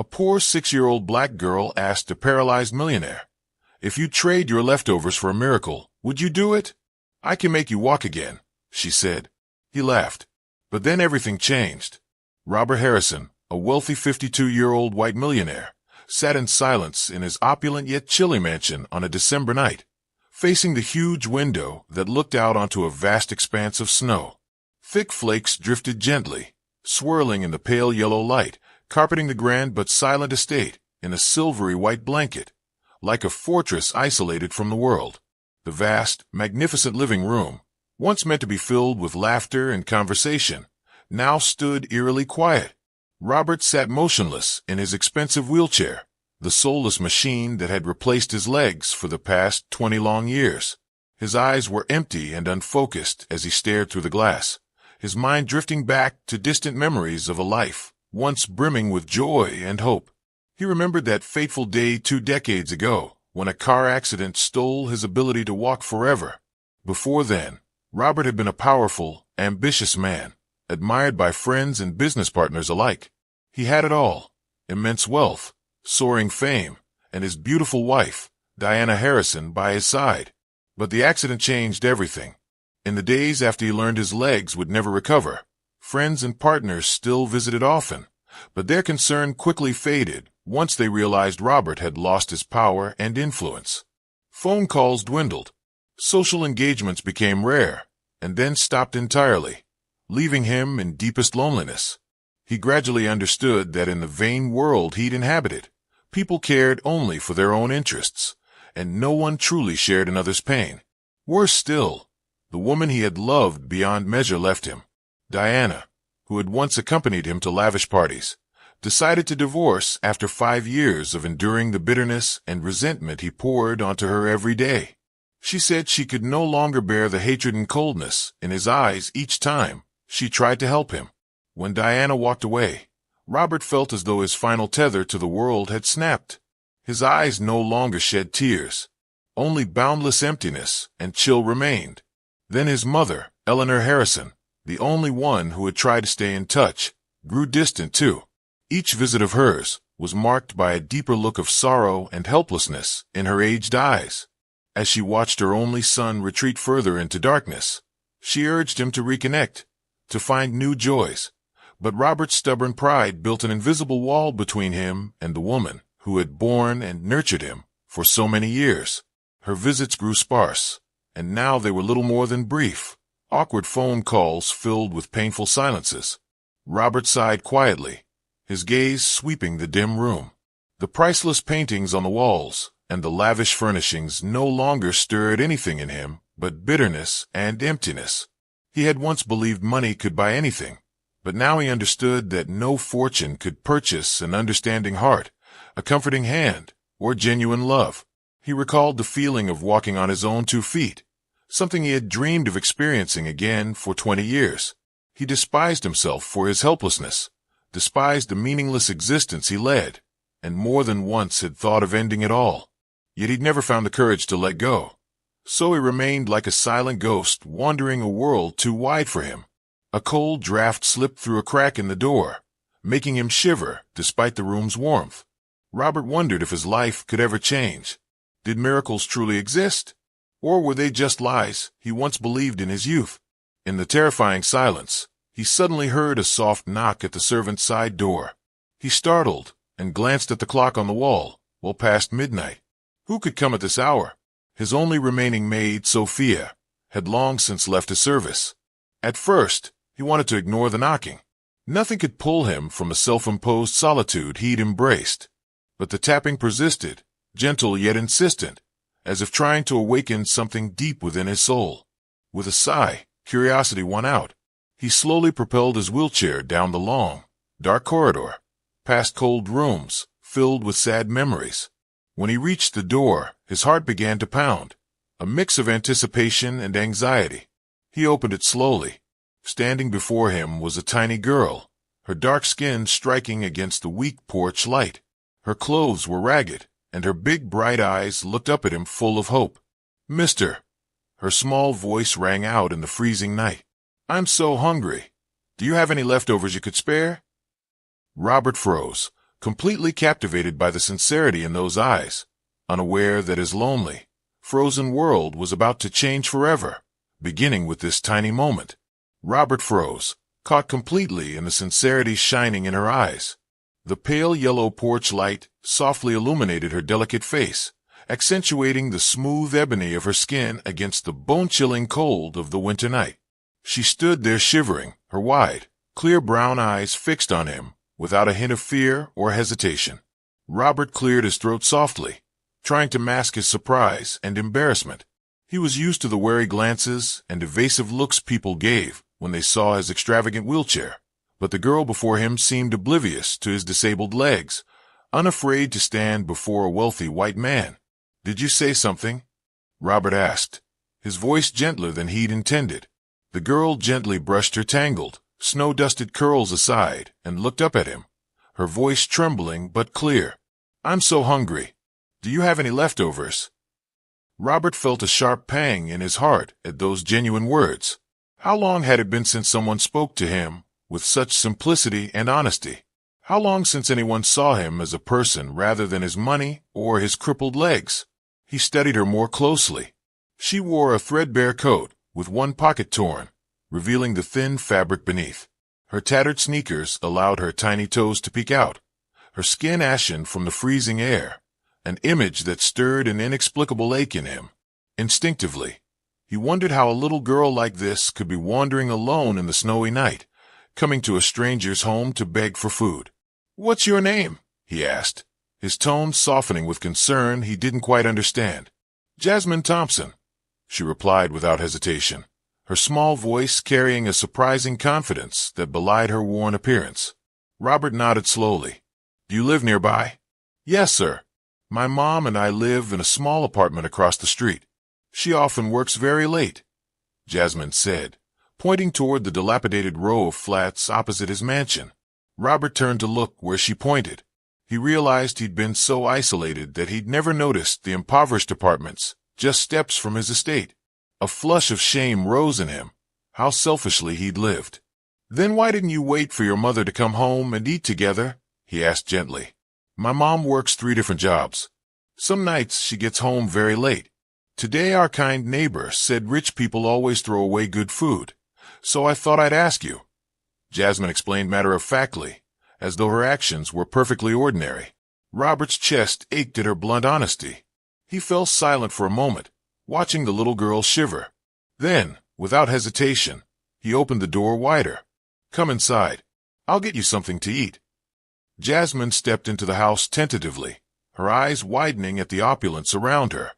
A poor 6-year-old black girl asked a paralyzed millionaire, "If you trade your leftovers for a miracle, would you do it?" "I can make you walk again," she said. He laughed. But then everything changed. Robert Harrison, a wealthy 52-year-old white millionaire, sat in silence in his opulent yet chilly mansion on a December night, facing the huge window that looked out onto a vast expanse of snow. Thick flakes drifted gently, swirling in the pale yellow light, carpeting the grand but silent estate in a silvery white blanket, like a fortress isolated from the world. The vast, magnificent living room, once meant to be filled with laughter and conversation, now stood eerily quiet. Robert sat motionless in his expensive wheelchair, the soulless machine that had replaced his legs for the past 20 long years. His eyes were empty and unfocused as he stared through the glass, his mind drifting back to distant memories of a life once brimming with joy and hope. He remembered that fateful day 2 decades ago when a car accident stole his ability to walk forever. Before then, Robert had been a powerful, ambitious man, admired by friends and business partners alike. He had it all: immense wealth, soaring fame, and his beautiful wife, Diana Harrison, by his side. But the accident changed everything. In the days after he learned his legs would never recover, friends and partners still visited often, but their concern quickly faded once they realized Robert had lost his power and influence. Phone calls dwindled. Social engagements became rare, and then stopped entirely, leaving him in deepest loneliness. He gradually understood that in the vain world he'd inhabited, people cared only for their own interests, and no one truly shared another's pain. Worse still, the woman he had loved beyond measure left him. Diana, who had once accompanied him to lavish parties, decided to divorce after 5 years of enduring the bitterness and resentment he poured onto her every day. She said she could no longer bear the hatred and coldness in his eyes each time she tried to help him. When Diana walked away, Robert felt as though his final tether to the world had snapped. His eyes no longer shed tears. Only boundless emptiness and chill remained. Then his mother, Eleanor Harrison, the only one who had tried to stay in touch, grew distant too. Each visit of hers was marked by a deeper look of sorrow and helplessness in her aged eyes. As she watched her only son retreat further into darkness, she urged him to reconnect, to find new joys. But Robert's stubborn pride built an invisible wall between him and the woman who had borne and nurtured him for so many years. Her visits grew sparse, and now they were little more than brief, awkward phone calls filled with painful silences. Robert sighed quietly, his gaze sweeping the dim room. The priceless paintings on the walls and the lavish furnishings no longer stirred anything in him but bitterness and emptiness. He had once believed money could buy anything, but now he understood that no fortune could purchase an understanding heart, a comforting hand, or genuine love. He recalled the feeling of walking on his own 2 feet, something he had dreamed of experiencing again for 20 years. He despised himself for his helplessness, despised the meaningless existence he led, and more than once had thought of ending it all. Yet he'd never found the courage to let go. So he remained like a silent ghost wandering a world too wide for him. A cold draft slipped through a crack in the door, making him shiver despite the room's warmth. Robert wondered if his life could ever change. Did miracles truly exist? Or were they just lies he once believed in his youth? In the terrifying silence, he suddenly heard a soft knock at the servant's side door. He startled and glanced at the clock on the wall, well past midnight. Who could come at this hour? His only remaining maid, Sophia, had long since left his service. At first, he wanted to ignore the knocking. Nothing could pull him from a self-imposed solitude he'd embraced. But the tapping persisted, gentle yet insistent, as if trying to awaken something deep within his soul. With a sigh, curiosity won out. He slowly propelled his wheelchair down the long, dark corridor, past cold rooms filled with sad memories. When he reached the door, his heart began to pound, a mix of anticipation and anxiety. He opened it slowly. Standing before him was a tiny girl, her dark skin striking against the weak porch light. Her clothes were ragged, and her big bright eyes looked up at him full of hope. "Mister," her small voice rang out in the freezing night, "I'm so hungry. Do you have any leftovers you could spare?" Robert froze, completely captivated by the sincerity in those eyes, unaware that his lonely, frozen world was about to change forever, beginning with this tiny moment. Robert froze, caught completely in the sincerity shining in her eyes. The pale yellow porch light softly illuminated her delicate face, accentuating the smooth ebony of her skin against the bone-chilling cold of the winter night. She stood there shivering, her wide, clear brown eyes fixed on him, without a hint of fear or hesitation. Robert cleared his throat softly, trying to mask his surprise and embarrassment. He was used to the wary glances and evasive looks people gave when they saw his extravagant wheelchair, but the girl before him seemed oblivious to his disabled legs, unafraid to stand before a wealthy white man. "Did you say something?" Robert asked, his voice gentler than he'd intended. The girl gently brushed her tangled, snow-dusted curls aside and looked up at him, her voice trembling but clear. "I'm so hungry. Do you have any leftovers?" Robert felt a sharp pang in his heart at those genuine words. How long had it been since someone spoke to him with such simplicity and honesty? How long since anyone saw him as a person rather than his money or his crippled legs? He studied her more closely. She wore a threadbare coat with one pocket torn, revealing the thin fabric beneath. Her tattered sneakers allowed her tiny toes to peek out, her skin ashen from the freezing air, an image that stirred an inexplicable ache in him. Instinctively, he wondered how a little girl like this could be wandering alone in the snowy night, coming to a stranger's home to beg for food. "What's your name?" he asked, his tone softening with concern he didn't quite understand. "Jasmine Thompson," she replied without hesitation, her small voice carrying a surprising confidence that belied her worn appearance. Robert nodded slowly. "Do you live nearby?" "Yes, sir. My mom and I live in a small apartment across the street. She often works very late," Jasmine said, pointing toward the dilapidated row of flats opposite his mansion. Robert turned to look where she pointed. He realized he'd been so isolated that he'd never noticed the impoverished apartments just steps from his estate. A flush of shame rose in him. How selfishly he'd lived. "Then why didn't you wait for your mother to come home and eat together?" he asked gently. "My mom works 3 different jobs. Some nights she gets home very late. Today our kind neighbor said rich people always throw away good food, so I thought I'd ask you." Jasmine explained matter-of-factly, as though her actions were perfectly ordinary. Robert's chest ached at her blunt honesty. He fell silent for a moment, watching the little girl shiver. Then, without hesitation, he opened the door wider. "Come inside. I'll get you something to eat." Jasmine stepped into the house tentatively, her eyes widening at the opulence around her.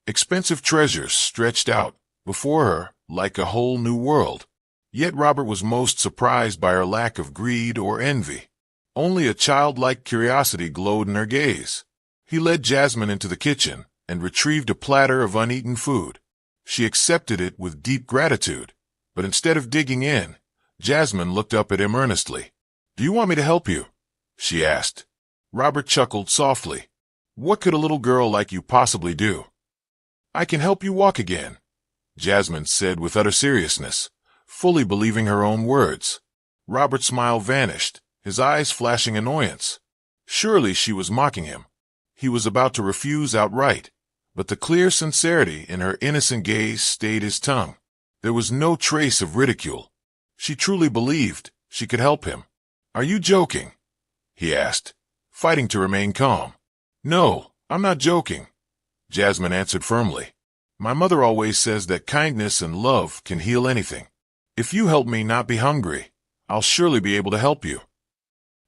Expensive treasures stretched out before her like a whole new world. Yet Robert was most surprised by her lack of greed or envy. Only a childlike curiosity glowed in her gaze. He led Jasmine into the kitchen and retrieved a platter of uneaten food. She accepted it with deep gratitude, but instead of digging in, Jasmine looked up at him earnestly. "Do you want me to help you?" she asked. Robert chuckled softly. "What could a little girl like you possibly do?" "I can help you walk again," Jasmine said with utter seriousness, fully believing her own words. Robert's smile vanished, his eyes flashing annoyance. Surely she was mocking him. He was about to refuse outright, but the clear sincerity in her innocent gaze stayed his tongue. There was no trace of ridicule. She truly believed she could help him. "Are you joking?" he asked, fighting to remain calm. "No, I'm not joking," Jasmine answered firmly. "My mother always says that kindness and love can heal anything. If you help me not be hungry, I'll surely be able to help you."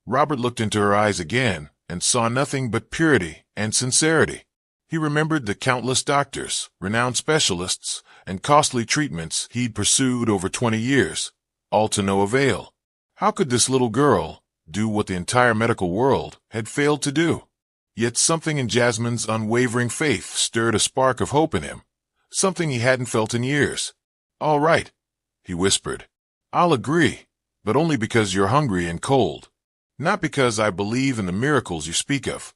Robert looked into her eyes again and saw nothing but purity and sincerity. He remembered the countless doctors, renowned specialists, and costly treatments he'd pursued over 20 years, all to no avail. How could this little girl do what the entire medical world had failed to do? Yet something in Jasmine's unwavering faith stirred a spark of hope in him, something he hadn't felt in years. "All right," he whispered. "I'll agree, but only because you're hungry and cold, not because I believe in the miracles you speak of."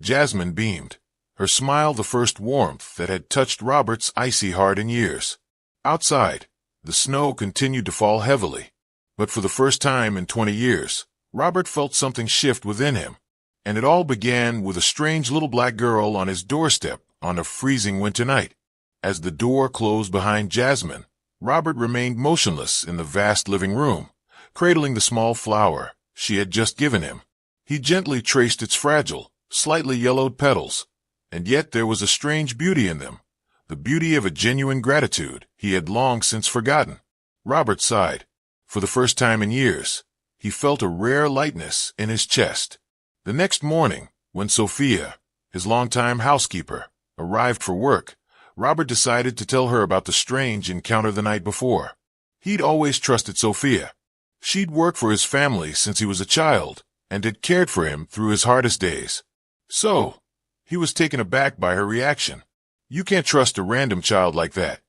Jasmine beamed, her smile the first warmth that had touched Robert's icy heart in years. Outside, the snow continued to fall heavily, but for the first time in 20 years, Robert felt something shift within him. And it all began with a strange little black girl on his doorstep on a freezing winter night. As the door closed behind Jasmine, Robert remained motionless in the vast living room, cradling the small flower she had just given him. He gently traced its fragile, slightly yellowed petals, and yet there was a strange beauty in them, the beauty of a genuine gratitude he had long since forgotten. Robert sighed. For the first time in years, he felt a rare lightness in his chest. The next morning, when Sophia, his longtime housekeeper, arrived for work, Robert decided to tell her about the strange encounter the night before. He'd always trusted Sophia. She'd worked for his family since he was a child and had cared for him through his hardest days. So, he was taken aback by her reaction. You can't trust a random child like that,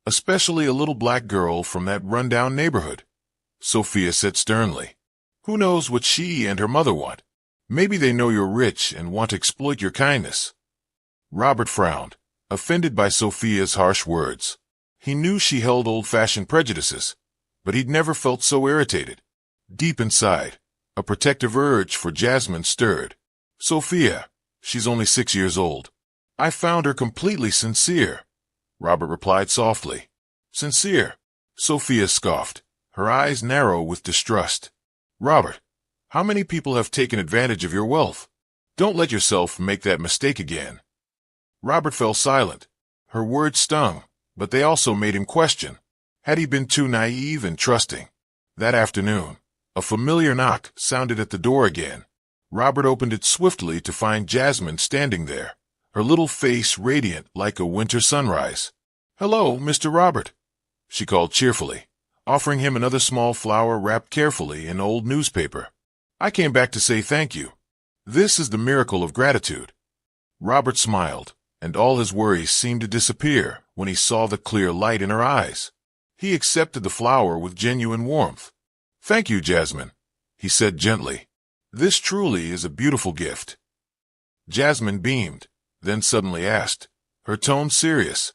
especially a little black girl from that rundown neighborhood, Sophia said sternly. Who knows what she and her mother want? Maybe they know you're rich and want to exploit your kindness. Robert frowned, offended by Sophia's harsh words. He knew she held old-fashioned prejudices, but he'd never felt so irritated. Deep inside, a protective urge for Jasmine stirred. Sophia, she's only 6 years old. I found her completely sincere, Robert replied softly. Sincere? Sophia scoffed, her eyes narrow with distrust. Robert, how many people have taken advantage of your wealth? Don't let yourself make that mistake again. Robert fell silent. Her words stung, but they also made him question. Had he been too naive and trusting? That afternoon, a familiar knock sounded at the door again. Robert opened it swiftly to find Jasmine standing there, her little face radiant like a winter sunrise. Hello, Mr. Robert, she called cheerfully, offering him another small flower wrapped carefully in old newspaper. I came back to say thank you. This is the miracle of gratitude. Robert smiled, and all his worries seemed to disappear when he saw the clear light in her eyes. He accepted the flower with genuine warmth. Thank you, Jasmine, he said gently. This truly is a beautiful gift. Jasmine beamed, then suddenly asked, her tone serious.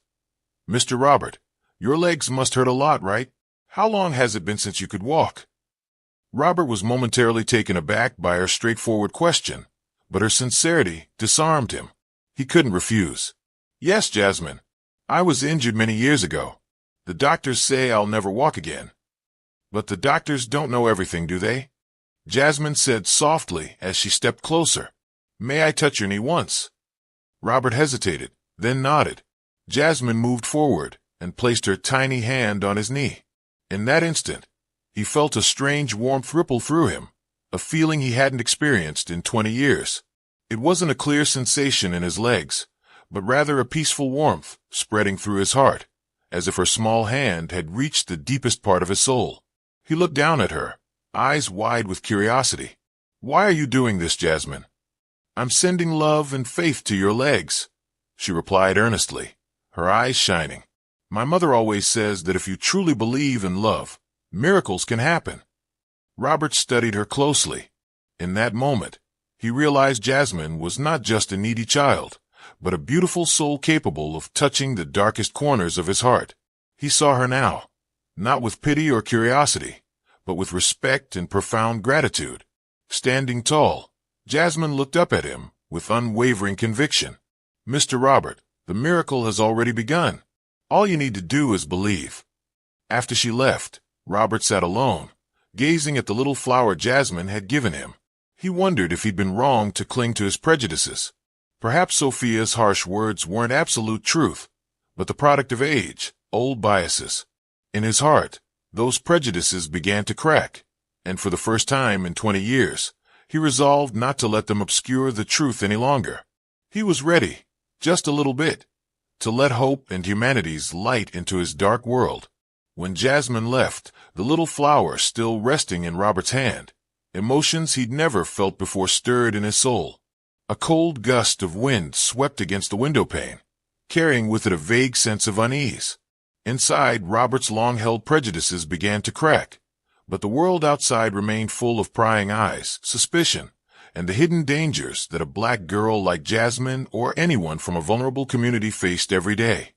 Mr. Robert, your legs must hurt a lot, right? How long has it been since you could walk? Robert was momentarily taken aback by her straightforward question, but her sincerity disarmed him. He couldn't refuse. Yes, Jasmine. I was injured many years ago. The doctors say I'll never walk again. But the doctors don't know everything, do they? Jasmine said softly as she stepped closer. May I touch your knee once? Robert hesitated, then nodded. Jasmine moved forward and placed her tiny hand on his knee. In that instant, he felt a strange warmth ripple through him, a feeling he hadn't experienced in 20 years. It wasn't a clear sensation in his legs, but rather a peaceful warmth spreading through his heart, as if her small hand had reached the deepest part of his soul. He looked down at her, eyes wide with curiosity. Why are you doing this, Jasmine? I'm sending love and faith to your legs, she replied earnestly, her eyes shining. My mother always says that if you truly believe in love, miracles can happen. Robert studied her closely. In that moment, he realized Jasmine was not just a needy child, but a beautiful soul capable of touching the darkest corners of his heart. He saw her now, not with pity or curiosity, but with respect and profound gratitude. Standing tall, Jasmine looked up at him with unwavering conviction. Mr. Robert, the miracle has already begun. All you need to do is believe. After she left, Robert sat alone, gazing at the little flower Jasmine had given him. He wondered if he'd been wrong to cling to his prejudices. Perhaps Sophia's harsh words weren't absolute truth, but the product of age, old biases. In his heart, those prejudices began to crack, and for the first time in 20 years, he resolved not to let them obscure the truth any longer. He was ready, just a little bit, to let hope and humanity's light into his dark world. When Jasmine left, the little flower still resting in Robert's hand, emotions he'd never felt before stirred in his soul. A cold gust of wind swept against the windowpane, carrying with it a vague sense of unease. Inside, Robert's long-held prejudices began to crack, but the world outside remained full of prying eyes, suspicion, and the hidden dangers that a black girl like Jasmine or anyone from a vulnerable community faced every day.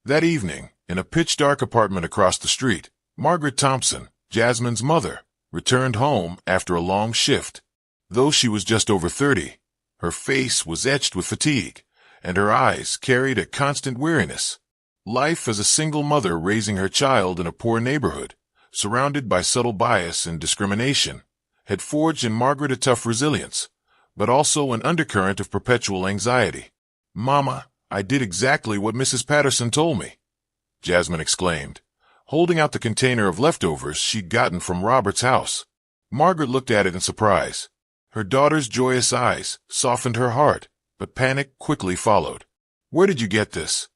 That evening, in a pitch-dark apartment across the street, Margaret Thompson, Jasmine's mother, returned home after a long shift. Though she was just over 30, Her face was etched with fatigue, and her eyes carried a constant weariness. Life as a single mother raising her child in a poor neighborhood, surrounded by subtle bias and discrimination, had forged in Margaret a tough resilience, but also an undercurrent of perpetual anxiety. "Mama, I did exactly what Mrs. Patterson told me," Jasmine exclaimed, holding out the container of leftovers she'd gotten from Robert's house. Margaret looked at it in surprise. Her daughter's joyous eyes softened her heart, but panic quickly followed. "Where did you get this?"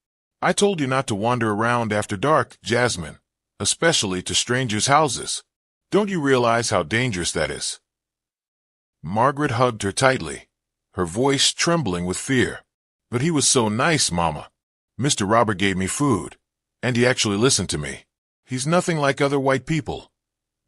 "I told you not to wander around after dark, Jasmine, especially to strangers' houses. Don't you realize how dangerous that is?" Margaret hugged her tightly, her voice trembling with fear. "But he was so nice, Mama. Mr. Robert gave me food, and he actually listened to me. He's nothing like other white people,"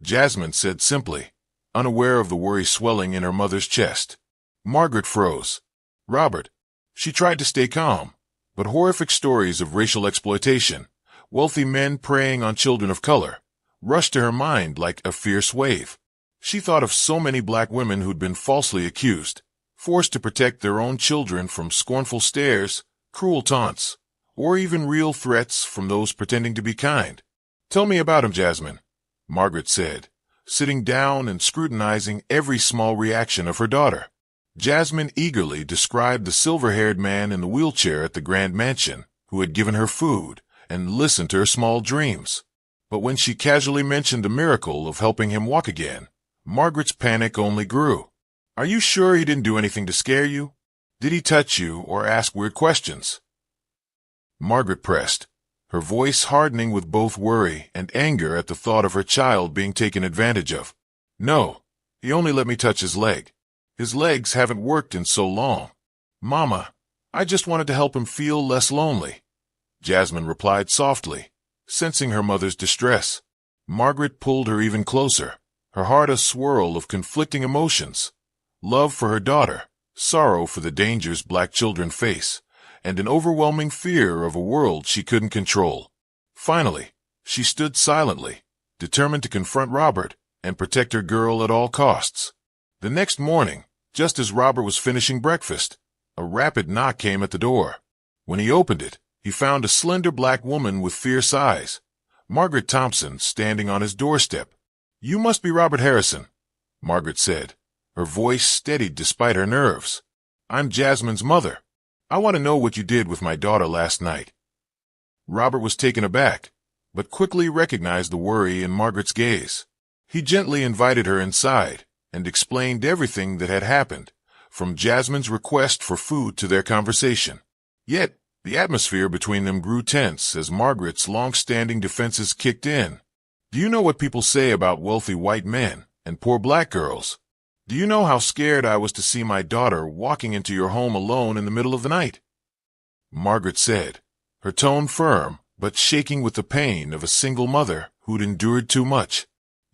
Jasmine said simply, unaware of the worry swelling in her mother's chest. Margaret froze. "Robert." She tried to stay calm, but horrific stories of racial exploitation, wealthy men preying on children of color, rushed to her mind like a fierce wave. She thought of so many black women who'd been falsely accused, forced to protect their own children from scornful stares, cruel taunts, or even real threats from those pretending to be kind. "Tell me about him, Jasmine," Margaret said, sitting down and scrutinizing every small reaction of her daughter. Jasmine eagerly described the silver-haired man in the wheelchair at the Grand Mansion, who had given her food and listened to her small dreams. But when she casually mentioned the miracle of helping him walk again, Margaret's panic only grew. "Are you sure he didn't do anything to scare you? Did he touch you or ask weird questions?" Margaret pressed, her voice hardening with both worry and anger at the thought of her child being taken advantage of. "No, he only let me touch his leg. His legs haven't worked in so long. Mama, I just wanted to help him feel less lonely," Jasmine replied softly, sensing her mother's distress. Margaret pulled her even closer, her heart a swirl of conflicting emotions: love for her daughter, sorrow for the dangers black children face, and an overwhelming fear of a world she couldn't control. Finally, she stood silently, determined to confront Robert and protect her girl at all costs. The next morning, just as Robert was finishing breakfast, a rapid knock came at the door. When he opened it, he found a slender black woman with fierce eyes, Margaret Thompson, standing on his doorstep. "You must be Robert Harrison," Margaret said, her voice steadied despite her nerves. "I'm Jasmine's mother. I want to know what you did with my daughter last night." Robert was taken aback, but quickly recognized the worry in Margaret's gaze. He gently invited her inside and explained everything that had happened, from Jasmine's request for food to their conversation. Yet, the atmosphere between them grew tense as Margaret's long-standing defenses kicked in. "Do you know what people say about wealthy white men and poor black girls? Do you know how scared I was to see my daughter walking into your home alone in the middle of the night?" Margaret said, her tone firm but shaking with the pain of a single mother who'd endured too much.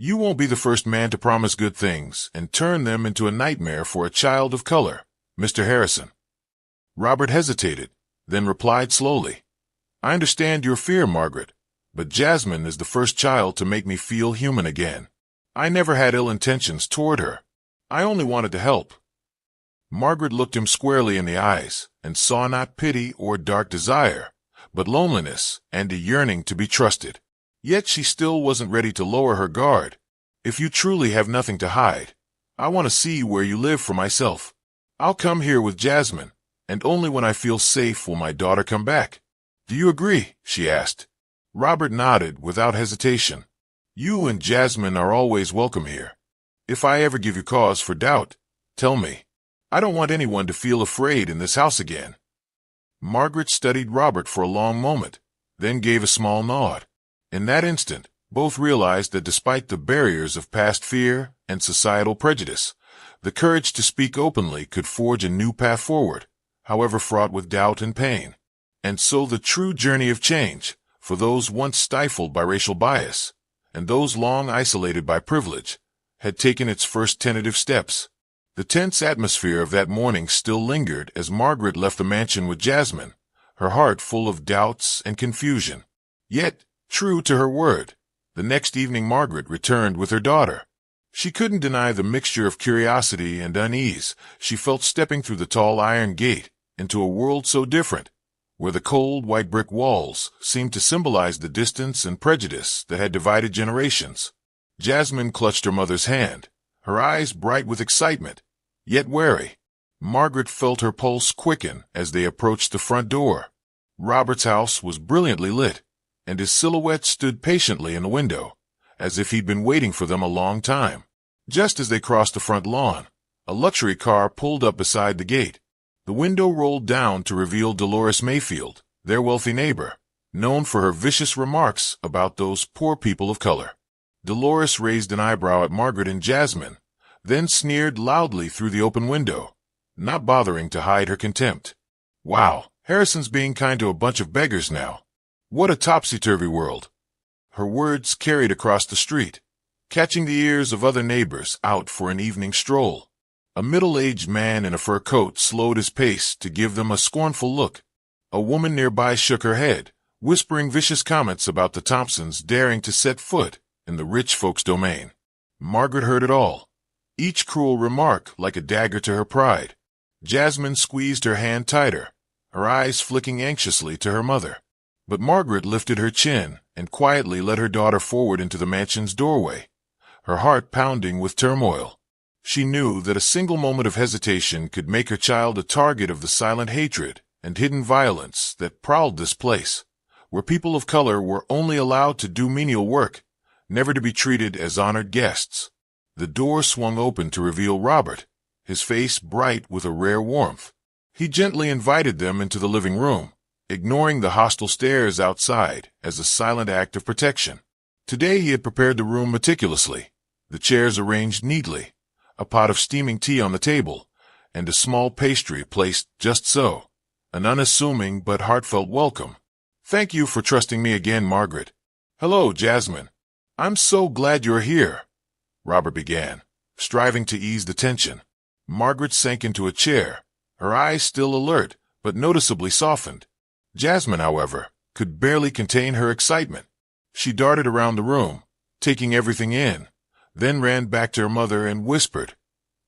"You won't be the first man to promise good things and turn them into a nightmare for a child of color, Mr. Harrison." Robert hesitated, then replied slowly, "I understand your fear, Margaret, but Jasmine is the first child to make me feel human again. I never had ill intentions toward her. I only wanted to help." Margaret looked him squarely in the eyes and saw not pity or dark desire, but loneliness and a yearning to be trusted. Yet she still wasn't ready to lower her guard. "If you truly have nothing to hide, I want to see where you live for myself. I'll come here with Jasmine, and only when I feel safe will my daughter come back. Do you agree?" she asked. Robert nodded without hesitation. "You and Jasmine are always welcome here. If I ever give you cause for doubt, tell me. I don't want anyone to feel afraid in this house again." Margaret studied Robert for a long moment, then gave a small nod. In that instant, both realized that despite the barriers of past fear and societal prejudice, the courage to speak openly could forge a new path forward, however fraught with doubt and pain. And so the true journey of change, for those once stifled by racial bias, and those long isolated by privilege, had taken its first tentative steps. The tense atmosphere of that morning still lingered as Margaret left the mansion with Jasmine, her heart full of doubts and confusion. Yet, true to her word, the next evening Margaret returned with her daughter. She couldn't deny the mixture of curiosity and unease she felt stepping through the tall iron gate into a world so different, where the cold white brick walls seemed to symbolize the distance and prejudice that had divided generations. Jasmine clutched her mother's hand, her eyes bright with excitement, yet wary. Margaret felt her pulse quicken as they approached the front door. Robert's house was brilliantly lit, and his silhouette stood patiently in the window, as if he'd been waiting for them a long time. Just as they crossed the front lawn, a luxury car pulled up beside the gate. The window rolled down to reveal Dolores Mayfield, their wealthy neighbor, known for her vicious remarks about those poor people of color. Dolores raised an eyebrow at Margaret and Jasmine, then sneered loudly through the open window, not bothering to hide her contempt. Wow, Harrison's being kind to a bunch of beggars now. What a topsy-turvy world. Her words carried across the street, catching the ears of other neighbors out for an evening stroll. A middle-aged man in a fur coat slowed his pace to give them a scornful look. A woman nearby shook her head, whispering vicious comments about the Thompsons daring to set foot in the rich folks' domain. Margaret heard it all, each cruel remark like a dagger to her pride. Jasmine squeezed her hand tighter, her eyes flicking anxiously to her mother. But Margaret lifted her chin and quietly led her daughter forward into the mansion's doorway, her heart pounding with turmoil. She knew that a single moment of hesitation could make her child a target of the silent hatred and hidden violence that prowled this place, where people of color were only allowed to do menial work, never to be treated as honored guests. The door swung open to reveal Robert, his face bright with a rare warmth. He gently invited them into the living room, ignoring the hostile stares outside as a silent act of protection. Today he had prepared the room meticulously, the chairs arranged neatly, a pot of steaming tea on the table, and a small pastry placed just so, an unassuming but heartfelt welcome. "Thank you for trusting me again, Margaret." "Hello, Jasmine. I'm so glad you're here," Robert began, striving to ease the tension. Margaret sank into a chair, her eyes still alert but noticeably softened. Jasmine, however, could barely contain her excitement. She darted around the room, taking everything in, then ran back to her mother and whispered,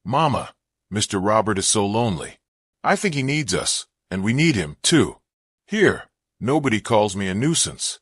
"Mama, Mr. Robert is so lonely. I think he needs us, and we need him, too. Here, nobody calls me a nuisance."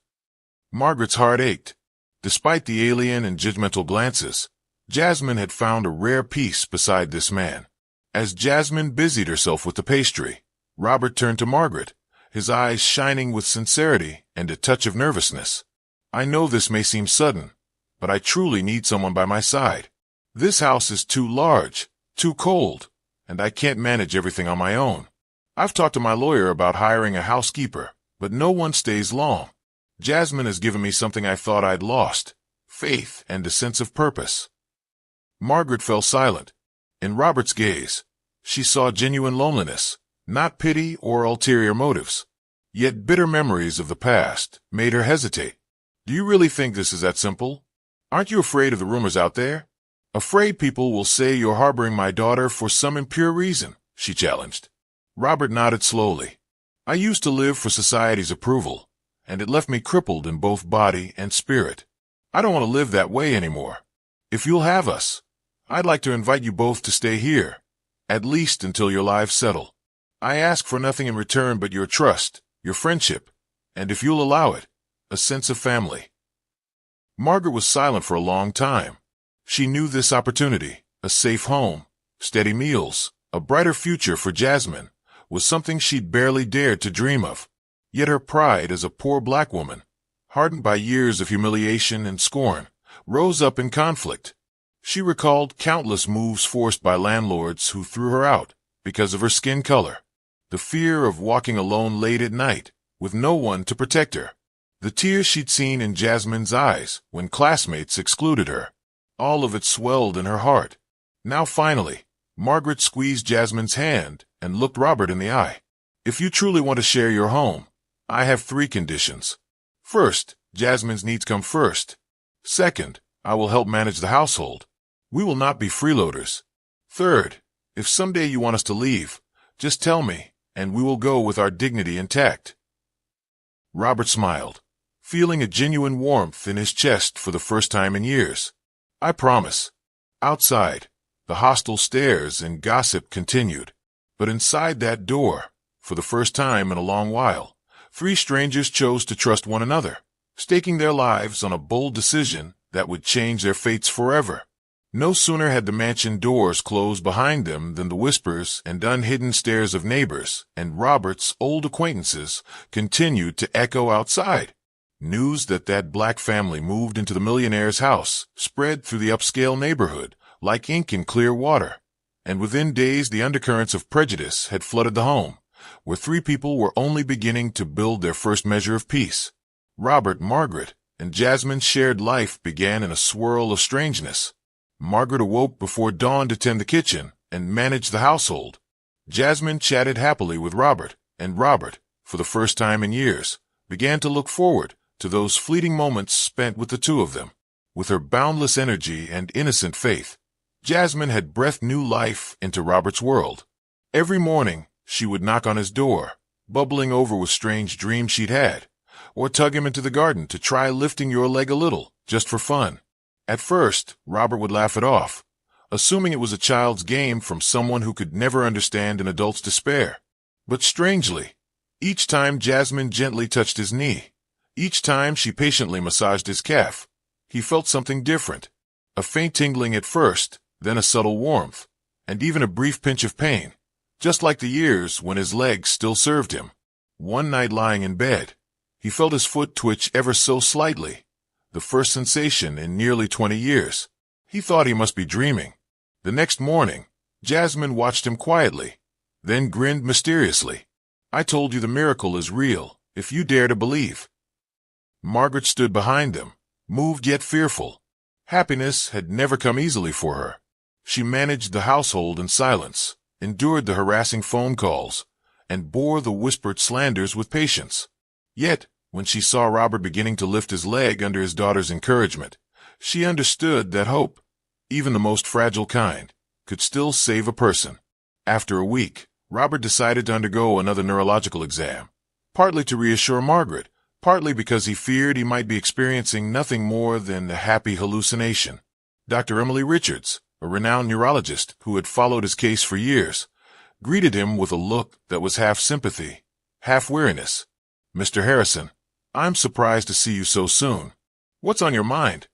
Margaret's heart ached. Despite the alien and judgmental glances, Jasmine had found a rare peace beside this man. As Jasmine busied herself with the pastry, Robert turned to Margaret, his eyes shining with sincerity and a touch of nervousness. "I know this may seem sudden, but I truly need someone by my side. This house is too large, too cold, and I can't manage everything on my own. I've talked to my lawyer about hiring a housekeeper, but no one stays long. Jasmine has given me something I thought I'd lost, faith and a sense of purpose." Margaret fell silent. In Robert's gaze, she saw genuine loneliness, not pity or ulterior motives. Yet bitter memories of the past made her hesitate. "Do you really think this is that simple? Aren't you afraid of the rumors out there? Afraid people will say you're harboring my daughter for some impure reason?" she challenged. Robert nodded slowly. "I used to live for society's approval, and it left me crippled in both body and spirit. I don't want to live that way anymore. If you'll have us, I'd like to invite you both to stay here, at least until your lives settle. I ask for nothing in return but your trust, your friendship, and if you'll allow it, a sense of family." Margaret was silent for a long time. She knew this opportunity, a safe home, steady meals, a brighter future for Jasmine, was something she'd barely dared to dream of. Yet her pride as a poor black woman, hardened by years of humiliation and scorn, rose up in conflict. She recalled countless moves forced by landlords who threw her out because of her skin color, the fear of walking alone late at night with no one to protect her, the tears she'd seen in Jasmine's eyes when classmates excluded her. All of it swelled in her heart. Now finally, Margaret squeezed Jasmine's hand and looked Robert in the eye. "If you truly want to share your home, I have 3 conditions. First, Jasmine's needs come first. Second, I will help manage the household. We will not be freeloaders. Third, if someday you want us to leave, just tell me, and we will go with our dignity intact." Robert smiled, feeling a genuine warmth in his chest for the first time in years. "I promise. Outside, the hostile stares and gossip continued. But inside that door, for the first time in a long while, three strangers chose to trust one another, staking their lives on a bold decision that would change their fates forever. No sooner had the mansion doors closed behind them than the whispers and unhidden stares of neighbors and Robert's old acquaintances continued to echo outside. News that that black family moved into the millionaire's house spread through the upscale neighborhood like ink in clear water, and within days the undercurrents of prejudice had flooded the home, where three people were only beginning to build their first measure of peace. Robert, Margaret, and Jasmine's shared life began in a swirl of strangeness. Margaret awoke before dawn to tend the kitchen and manage the household. Jasmine chatted happily with Robert, and Robert, for the first time in years, began to look forward to those fleeting moments spent with the two of them. With her boundless energy and innocent faith, Jasmine had breathed new life into Robert's world. Every morning, she would knock on his door, bubbling over with strange dreams she'd had, or tug him into the garden to try lifting your leg a little, just for fun. At first, Robert would laugh it off, assuming it was a child's game from someone who could never understand an adult's despair. But strangely, each time Jasmine gently touched his knee, each time she patiently massaged his calf, he felt something different. A faint tingling at first, then a subtle warmth, and even a brief pinch of pain, just like the years when his legs still served him. One night lying in bed, he felt his foot twitch ever so slightly, the first sensation in nearly 20 years. He thought he must be dreaming. The next morning, Jasmine watched him quietly, then grinned mysteriously. "I told you the miracle is real, if you dare to believe." Margaret stood behind them, moved yet fearful. Happiness had never come easily for her. She managed the household in silence, endured the harassing phone calls, and bore the whispered slanders with patience. Yet, when she saw Robert beginning to lift his leg under his daughter's encouragement, she understood that hope, even the most fragile kind, could still save a person. After a week, Robert decided to undergo another neurological exam, partly to reassure Margaret, partly because he feared he might be experiencing nothing more than a happy hallucination. Dr. Emily Richards, a renowned neurologist who had followed his case for years, greeted him with a look that was half sympathy, half weariness. "Mr. Harrison, I'm surprised to see you so soon. What's on your mind?"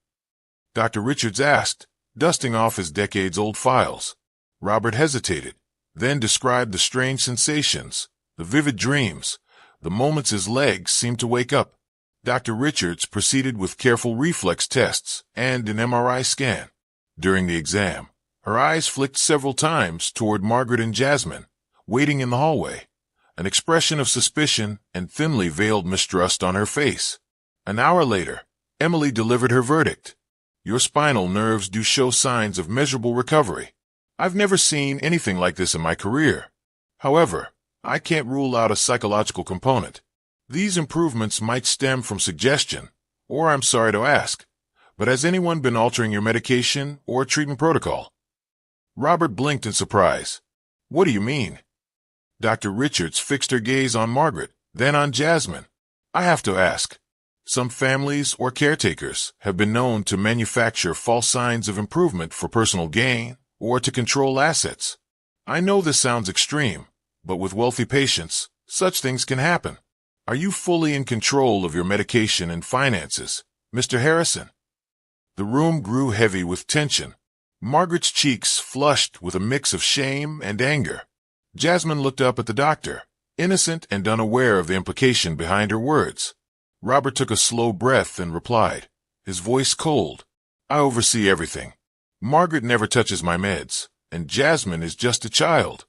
Dr. Richards asked, dusting off his decades-old files. Robert hesitated, then described the strange sensations, the vivid dreams, the moments his legs seemed to wake up. Dr. Richards proceeded with careful reflex tests and an MRI scan. During the exam, her eyes flicked several times toward Margaret and Jasmine, waiting in the hallway, an expression of suspicion and thinly veiled mistrust on her face. An hour later, Emily delivered her verdict. "Your spinal nerves do show signs of measurable recovery. I've never seen anything like this in my career. However, I can't rule out a psychological component. These improvements might stem from suggestion, or I'm sorry to ask, but has anyone been altering your medication or treatment protocol?" Robert blinked in surprise. "What do you mean?" Dr. Richards fixed her gaze on Margaret, then on Jasmine. "I have to ask. Some families or caretakers have been known to manufacture false signs of improvement for personal gain or to control assets. I know this sounds extreme, but with wealthy patients, such things can happen. Are you fully in control of your medication and finances, Mr. Harrison?" The room grew heavy with tension. Margaret's cheeks flushed with a mix of shame and anger. Jasmine looked up at the doctor, innocent and unaware of the implication behind her words. Robert took a slow breath and replied, his voice cold. "I oversee everything. Margaret never touches my meds, and Jasmine is just a child."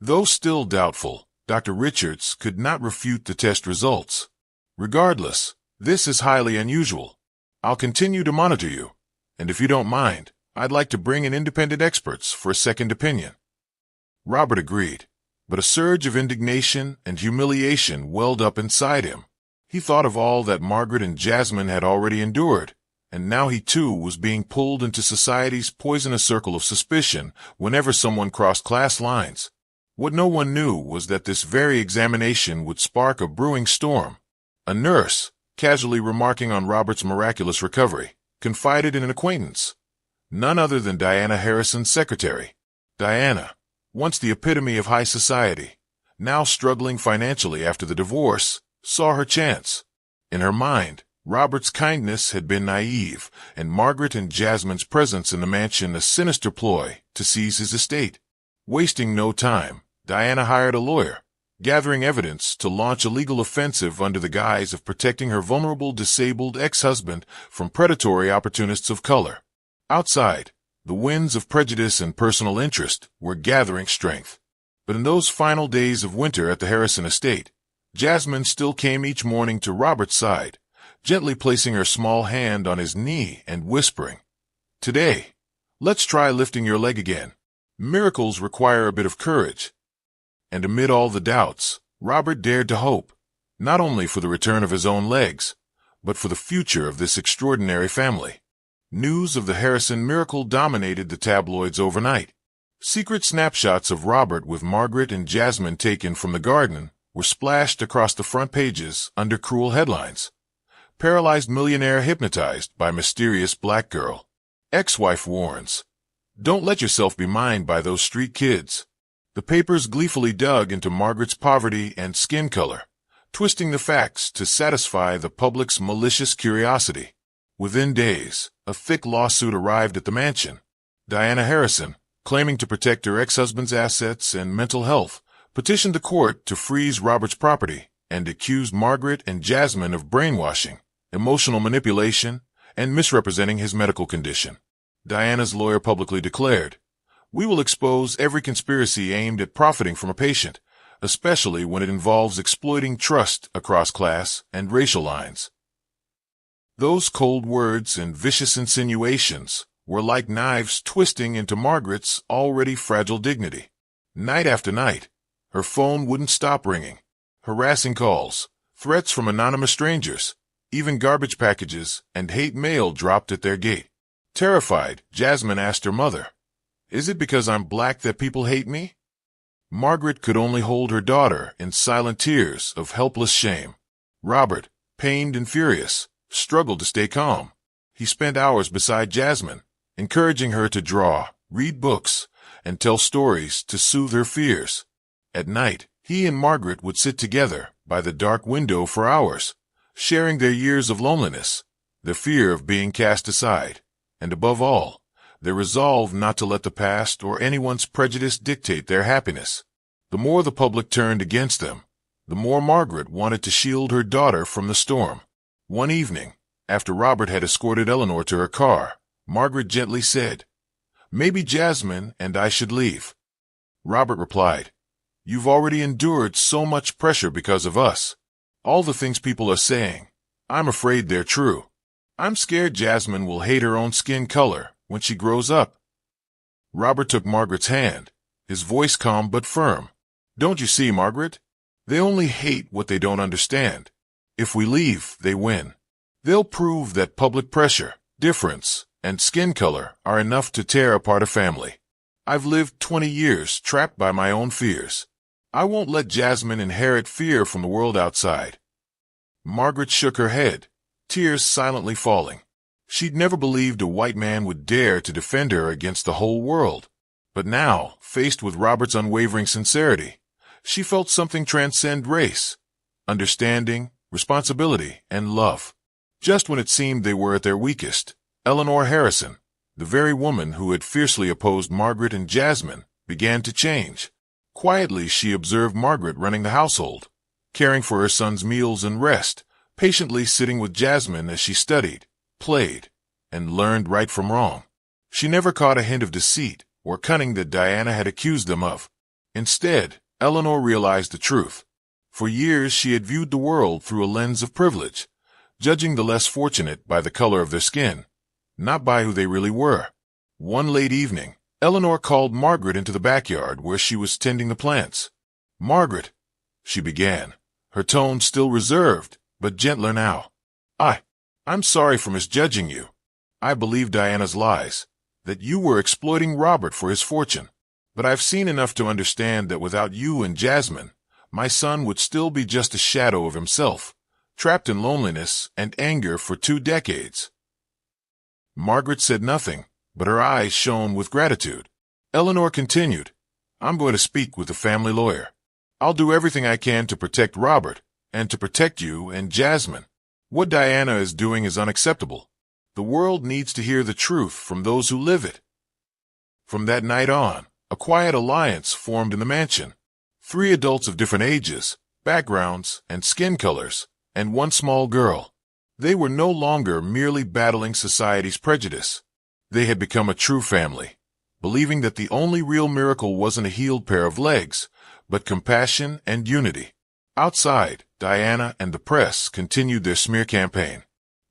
Though still doubtful, Dr. Richards could not refute the test results. "Regardless, this is highly unusual. I'll continue to monitor you, and if you don't mind, I'd like to bring in independent experts for a second opinion." Robert agreed, but a surge of indignation and humiliation welled up inside him. He thought of all that Margaret and Jasmine had already endured, and now he too was being pulled into society's poisonous circle of suspicion whenever someone crossed class lines. What no one knew was that this very examination would spark a brewing storm. A nurse, casually remarking on Robert's miraculous recovery, confided in an acquaintance, None other than Diana Harrison's secretary. Diana, once the epitome of high society, now struggling financially after the divorce, saw her chance. In her mind, Robert's kindness had been naive, and Margaret and Jasmine's presence in the mansion a sinister ploy to seize his estate. Wasting no time, Diana hired a lawyer, gathering evidence to launch a legal offensive under the guise of protecting her vulnerable disabled ex-husband from predatory opportunists of color. Outside, the winds of prejudice and personal interest were gathering strength. But in those final days of winter at the Harrison estate, Jasmine still came each morning to Robert's side, gently placing her small hand on his knee and whispering, "Today, let's try lifting your leg again. Miracles require a bit of courage." And amid all the doubts, Robert dared to hope, not only for the return of his own legs, but for the future of this extraordinary family. News of the Harrison miracle dominated the tabloids overnight. Secret snapshots of Robert with Margaret and Jasmine taken from the garden were splashed across the front pages under cruel headlines. Paralyzed millionaire hypnotized by mysterious black girl. Ex-wife warns, "Don't let yourself be mined by those street kids." The papers gleefully dug into Margaret's poverty and skin color, twisting the facts to satisfy the public's malicious curiosity. Within days, a thick lawsuit arrived at the mansion. Diana Harrison, claiming to protect her ex-husband's assets and mental health, petitioned the court to freeze Robert's property and accused Margaret and Jasmine of brainwashing, emotional manipulation, and misrepresenting his medical condition. Diana's lawyer publicly declared, "We will expose every conspiracy aimed at profiting from a patient, especially when it involves exploiting trust across class and racial lines." Those cold words and vicious insinuations were like knives twisting into Margaret's already fragile dignity. Night after night, her phone wouldn't stop ringing. Harassing calls, threats from anonymous strangers, even garbage packages and hate mail dropped at their gate. Terrified, Jasmine asked her mother, "Is it because I'm black that people hate me?" Margaret could only hold her daughter in silent tears of helpless shame. Robert, pained and furious, struggled to stay calm. He spent hours beside Jasmine, encouraging her to draw, read books, and tell stories to soothe her fears. At night, he and Margaret would sit together by the dark window for hours, sharing their years of loneliness, the fear of being cast aside, and above all, their resolve not to let the past or anyone's prejudice dictate their happiness. The more the public turned against them, the more Margaret wanted to shield her daughter from the storm. One evening, after Robert had escorted Eleanor to her car, Margaret gently said, "Maybe Jasmine and I should leave." Robert replied, "You've already endured so much pressure because of us. All the things people are saying, I'm afraid they're true. I'm scared Jasmine will hate her own skin color when she grows up." Robert took Margaret's hand, his voice calm but firm. "Don't you see, Margaret? They only hate what they don't understand. If we leave, they win. They'll prove that public pressure, difference, and skin color are enough to tear apart a family. I've lived 20 years trapped by my own fears. I won't let Jasmine inherit fear from the world outside." Margaret shook her head, tears silently falling. She'd never believed a white man would dare to defend her against the whole world. But now, faced with Robert's unwavering sincerity, she felt something transcend race: understanding, responsibility, and love. Just when it seemed they were at their weakest, Eleanor Harrison, the very woman who had fiercely opposed Margaret and Jasmine, began to change. Quietly, she observed Margaret running the household, caring for her son's meals and rest, patiently sitting with Jasmine as she studied, played, and learned right from wrong. She never caught a hint of deceit or cunning that Diana had accused them of. Instead, Eleanor realized the truth. For years she had viewed the world through a lens of privilege, judging the less fortunate by the color of their skin, not by who they really were. One late evening, Eleanor called Margaret into the backyard where she was tending the plants. "Margaret," she began, her tone still reserved, but gentler now. I'm sorry for misjudging you. I believed Diana's lies, that you were exploiting Robert for his fortune. But I've seen enough to understand that without you and Jasmine, my son would still be just a shadow of himself, trapped in loneliness and anger for 2 decades. Margaret said nothing, but her eyes shone with gratitude. Eleanor continued, I'm going to speak with the family lawyer. I'll do everything I can to protect Robert, and to protect you and Jasmine. What Diana is doing is unacceptable. The world needs to hear the truth from those who live it. From that night on, a quiet alliance formed in the mansion. 3 adults of different ages, backgrounds, and skin colors, and 1 small girl. They were no longer merely battling society's prejudice. They had become a true family, believing that the only real miracle wasn't a healed pair of legs, but compassion and unity. Outside, Diana and the press continued their smear campaign.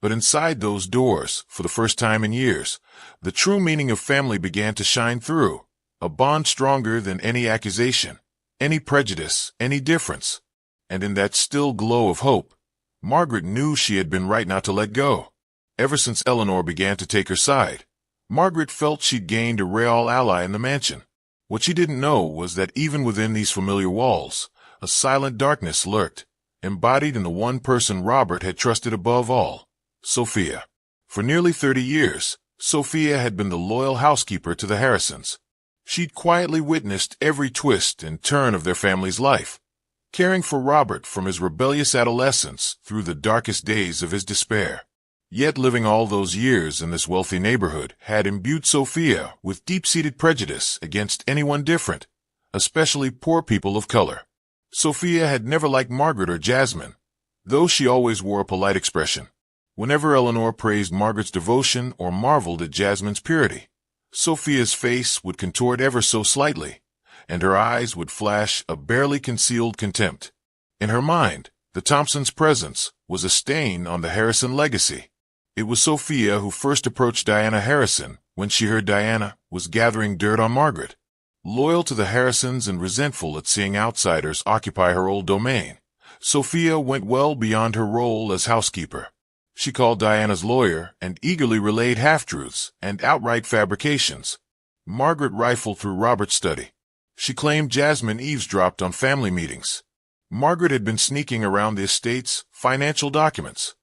But inside those doors, for the first time in years, the true meaning of family began to shine through, a bond stronger than any accusation, any prejudice, any difference. And in that still glow of hope, Margaret knew she had been right not to let go. Ever since Eleanor began to take her side, Margaret felt she'd gained a real ally in the mansion. What she didn't know was that even within these familiar walls, a silent darkness lurked, embodied in the one person Robert had trusted above all, Sophia. For nearly 30 years, Sophia had been the loyal housekeeper to the Harrisons. She'd quietly witnessed every twist and turn of their family's life, caring for Robert from his rebellious adolescence through the darkest days of his despair. Yet living all those years in this wealthy neighborhood had imbued Sophia with deep-seated prejudice against anyone different, especially poor people of color. Sophia had never liked Margaret or Jasmine, though she always wore a polite expression. Whenever Eleanor praised Margaret's devotion or marveled at Jasmine's purity, Sophia's face would contort ever so slightly, and her eyes would flash a barely concealed contempt. In her mind, the Thompsons' presence was a stain on the Harrison legacy. It was Sophia who first approached Diana Harrison when she heard Diana was gathering dirt on Margaret. Loyal to the Harrisons and resentful at seeing outsiders occupy her old domain, Sophia went well beyond her role as housekeeper. She called Diana's lawyer and eagerly relayed half-truths and outright fabrications. Margaret rifled through Robert's study. She claimed Jasmine eavesdropped on family meetings. Margaret had been sneaking around the estate's financial documents.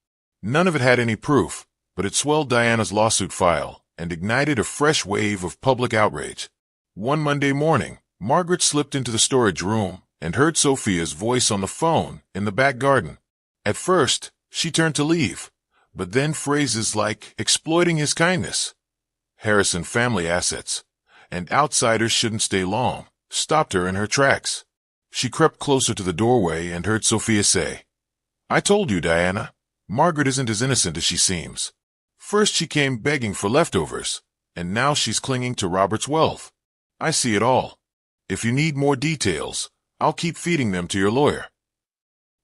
None of it had any proof, but it swelled Diana's lawsuit file and ignited a fresh wave of public outrage. One Monday morning, Margaret slipped into the storage room and heard Sophia's voice on the phone in the back garden. At first, she turned to leave, but then phrases like exploiting his kindness, Harrison family assets, and outsiders shouldn't stay long stopped her in her tracks. She crept closer to the doorway and heard Sophia say, I told you, Diana, Margaret isn't as innocent as she seems. First she came begging for leftovers, and now she's clinging to Robert's wealth. I see it all. If you need more details, I'll keep feeding them to your lawyer.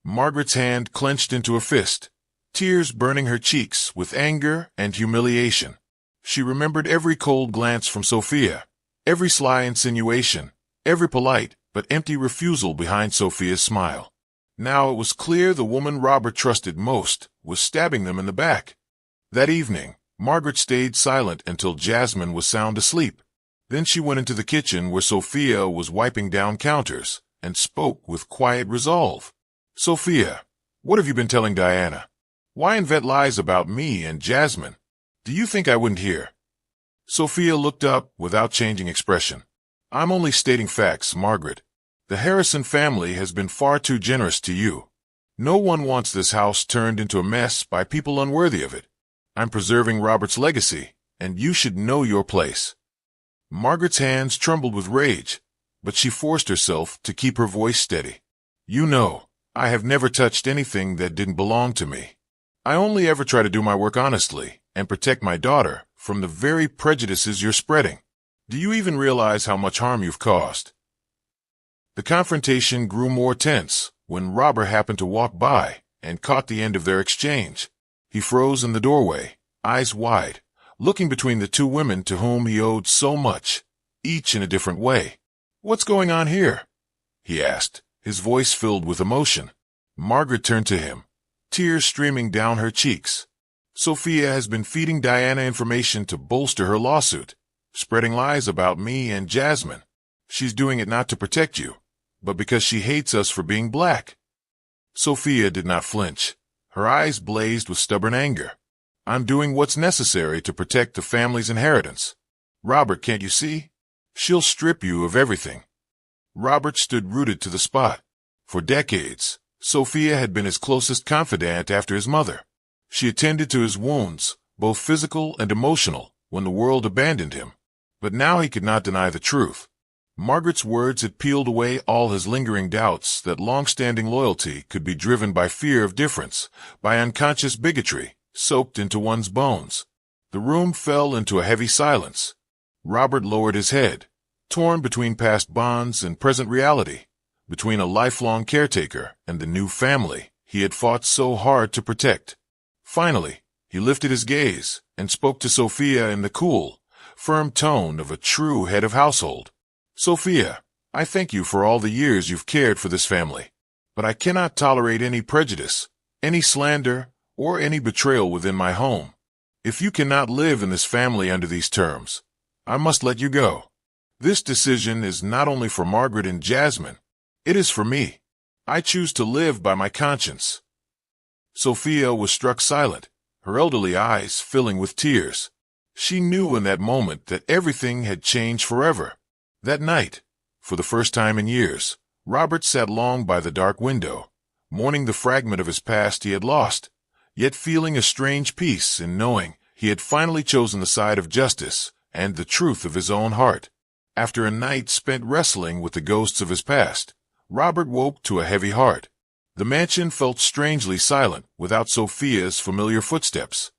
Margaret's hand clenched into a fist, tears burning her cheeks with anger and humiliation. She remembered every cold glance from Sophia, every sly insinuation, every polite but empty refusal behind Sophia's smile. Now it was clear the woman Robert trusted most was stabbing them in the back. That evening, Margaret stayed silent until Jasmine was sound asleep. Then she went into the kitchen where Sophia was wiping down counters and spoke with quiet resolve. Sophia, what have you been telling Diana? Why invent lies about me and Jasmine? Do you think I wouldn't hear? Sophia looked up without changing expression. I'm only stating facts, Margaret. The Harrison family has been far too generous to you. No one wants this house turned into a mess by people unworthy of it. I'm preserving Robert's legacy, and you should know your place. Margaret's hands trembled with rage, but she forced herself to keep her voice steady. You know, I have never touched anything that didn't belong to me. I only ever try to do my work honestly and protect my daughter from the very prejudices you're spreading. Do you even realize how much harm you've caused? The confrontation grew more tense when Robert happened to walk by and caught the end of their exchange. He froze in the doorway, eyes wide, looking between the two women to whom he owed so much, each in a different way. What's going on here? He asked, his voice filled with emotion. Margaret turned to him, tears streaming down her cheeks. Sophia has been feeding Diana information to bolster her lawsuit, spreading lies about me and Jasmine. She's doing it not to protect you, but because she hates us for being black. Sophia did not flinch. Her eyes blazed with stubborn anger. I'm doing what's necessary to protect the family's inheritance. Robert, can't you see? She'll strip you of everything. Robert stood rooted to the spot. For decades, Sophia had been his closest confidant after his mother. She attended to his wounds, both physical and emotional, when the world abandoned him. But now he could not deny the truth. Margaret's words had peeled away all his lingering doubts that long-standing loyalty could be driven by fear of difference, by unconscious bigotry, soaked into one's bones. The room fell into a heavy silence. Robert lowered his head, torn between past bonds and present reality, between a lifelong caretaker and the new family he had fought so hard to protect. Finally, he lifted his gaze and spoke to Sophia in the cool, firm tone of a true head of household. Sophia, I thank you for all the years you've cared for this family, but I cannot tolerate any prejudice, any slander, or any betrayal within my home. If you cannot live in this family under these terms, I must let you go. This decision is not only for Margaret and Jasmine, it is for me. I choose to live by my conscience. Sophia was struck silent, her elderly eyes filling with tears. She knew in that moment that everything had changed forever. That night, for the first time in years, Robert sat long by the dark window, mourning the fragment of his past he had lost, yet feeling a strange peace in knowing he had finally chosen the side of justice and the truth of his own heart. After a night spent wrestling with the ghosts of his past, Robert woke to a heavy heart. The mansion felt strangely silent without Sophia's familiar footsteps.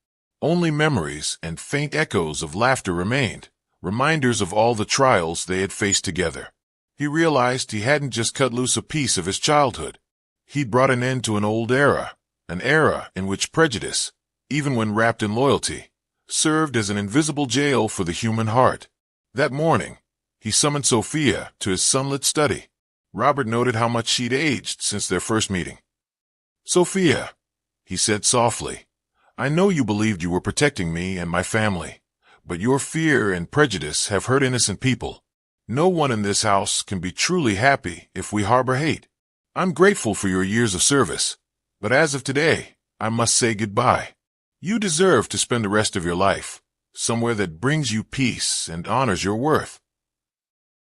Only memories and faint echoes of laughter remained, reminders of all the trials they had faced together. He realized he hadn't just cut loose a piece of his childhood. He'd brought an end to an old era, an era in which prejudice, even when wrapped in loyalty, served as an invisible jail for the human heart. That morning, he summoned Sophia to his sunlit study. Robert noted how much she'd aged since their first meeting. Sophia, he said softly, I know you believed you were protecting me and my family. But your fear and prejudice have hurt innocent people. No one in this house can be truly happy if we harbor hate. I'm grateful for your years of service, but as of today, I must say goodbye. You deserve to spend the rest of your life somewhere that brings you peace and honors your worth.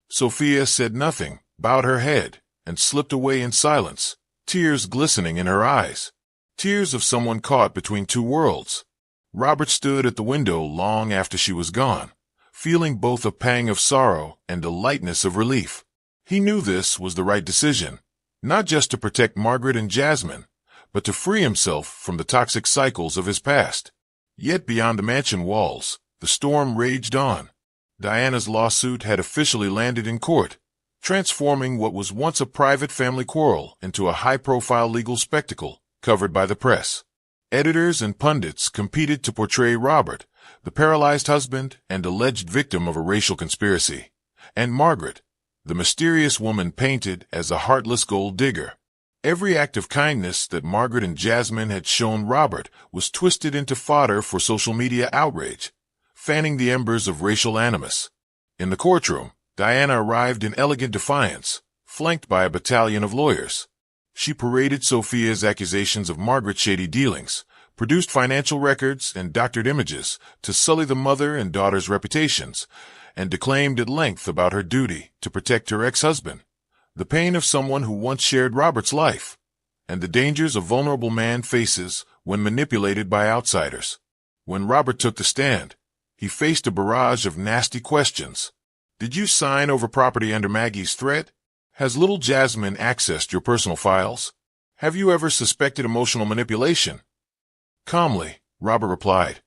Sophia said nothing, bowed her head, and slipped away in silence, tears glistening in her eyes. Tears of someone caught between two worlds. Robert stood at the window long after she was gone, feeling both a pang of sorrow and a lightness of relief. He knew this was the right decision, not just to protect Margaret and Jasmine, but to free himself from the toxic cycles of his past. Yet beyond the mansion walls, the storm raged on. Diana's lawsuit had officially landed in court, transforming what was once a private family quarrel into a high-profile legal spectacle covered by the press. Editors and pundits competed to portray Robert, the paralyzed husband and alleged victim of a racial conspiracy, and Margaret, the mysterious woman painted as a heartless gold digger. Every act of kindness that Margaret and Jasmine had shown Robert was twisted into fodder for social media outrage, fanning the embers of racial animus. In the courtroom, Diana arrived in elegant defiance, flanked by a battalion of lawyers. She paraded Sophia's accusations of Margaret's shady dealings, produced financial records and doctored images to sully the mother and daughter's reputations, and declaimed at length about her duty to protect her ex-husband, the pain of someone who once shared Robert's life, and the dangers a vulnerable man faces when manipulated by outsiders. When Robert took the stand, he faced a barrage of nasty questions. Did you sign over property under Maggie's threat? Has little Jasmine accessed your personal files? Have you ever suspected emotional manipulation? Calmly, Robert replied,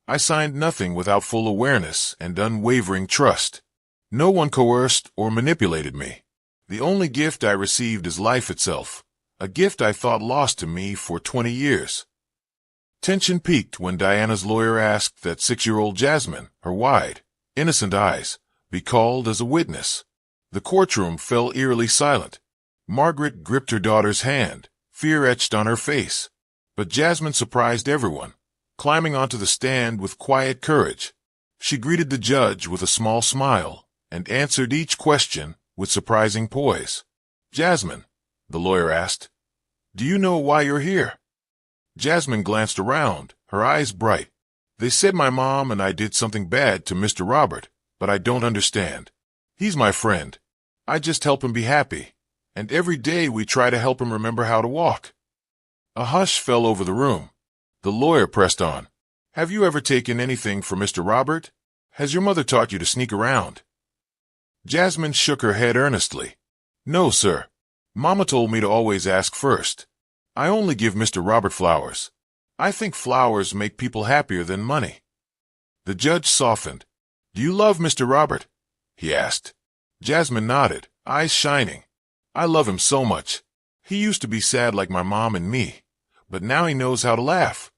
I signed nothing without full awareness and unwavering trust. No one coerced or manipulated me. The only gift I received is life itself, a gift I thought lost to me for 20 years. Tension peaked when Diana's lawyer asked that 6-year-old Jasmine, her wide, innocent eyes, be called as a witness. The courtroom fell eerily silent. Margaret gripped her daughter's hand, fear etched on her face. But Jasmine surprised everyone, climbing onto the stand with quiet courage. She greeted the judge with a small smile and answered each question with surprising poise. Jasmine, the lawyer asked, do you know why you're here? Jasmine glanced around, her eyes bright. They said my mom and I did something bad to Mr. Robert, but I don't understand. He's my friend. I just help him be happy, and every day we try to help him remember how to walk." A hush fell over the room. The lawyer pressed on. "Have you ever taken anything from Mr. Robert? Has your mother taught you to sneak around?" Jasmine shook her head earnestly. "No, sir. Mama told me to always ask first. I only give Mr. Robert flowers. I think flowers make people happier than money." The judge softened. "Do you love Mr. Robert?" he asked. Jasmine nodded, eyes shining. "I love him so much. He used to be sad like my mom and me, but now he knows how to laugh.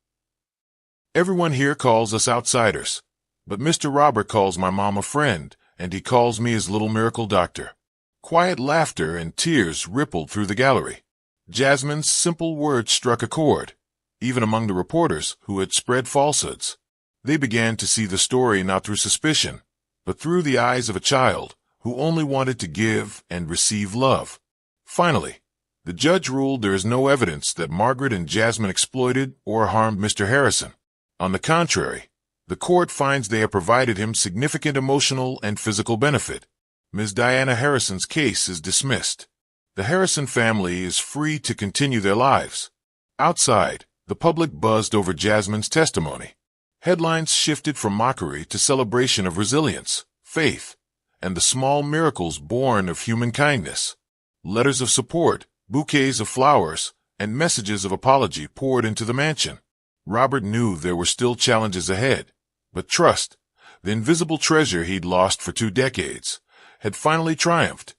Everyone here calls us outsiders, but Mr. Robert calls my mom a friend, and he calls me his little miracle doctor." Quiet laughter and tears rippled through the gallery. Jasmine's simple words struck a chord, even among the reporters who had spread falsehoods. They began to see the story not through suspicion, but through the eyes of a child who only wanted to give and receive love. Finally, the judge ruled there is no evidence that Margaret and Jasmine exploited or harmed Mr. Harrison. On the contrary, the court finds they have provided him significant emotional and physical benefit. Ms. Diana Harrison's case is dismissed. The Harrison family is free to continue their lives. Outside, the public buzzed over Jasmine's testimony. Headlines shifted from mockery to celebration of resilience, faith, and the small miracles born of human kindness. Letters of support, bouquets of flowers, and messages of apology poured into the mansion. Robert knew there were still challenges ahead, but trust, the invisible treasure he'd lost for 2 decades, had finally triumphed,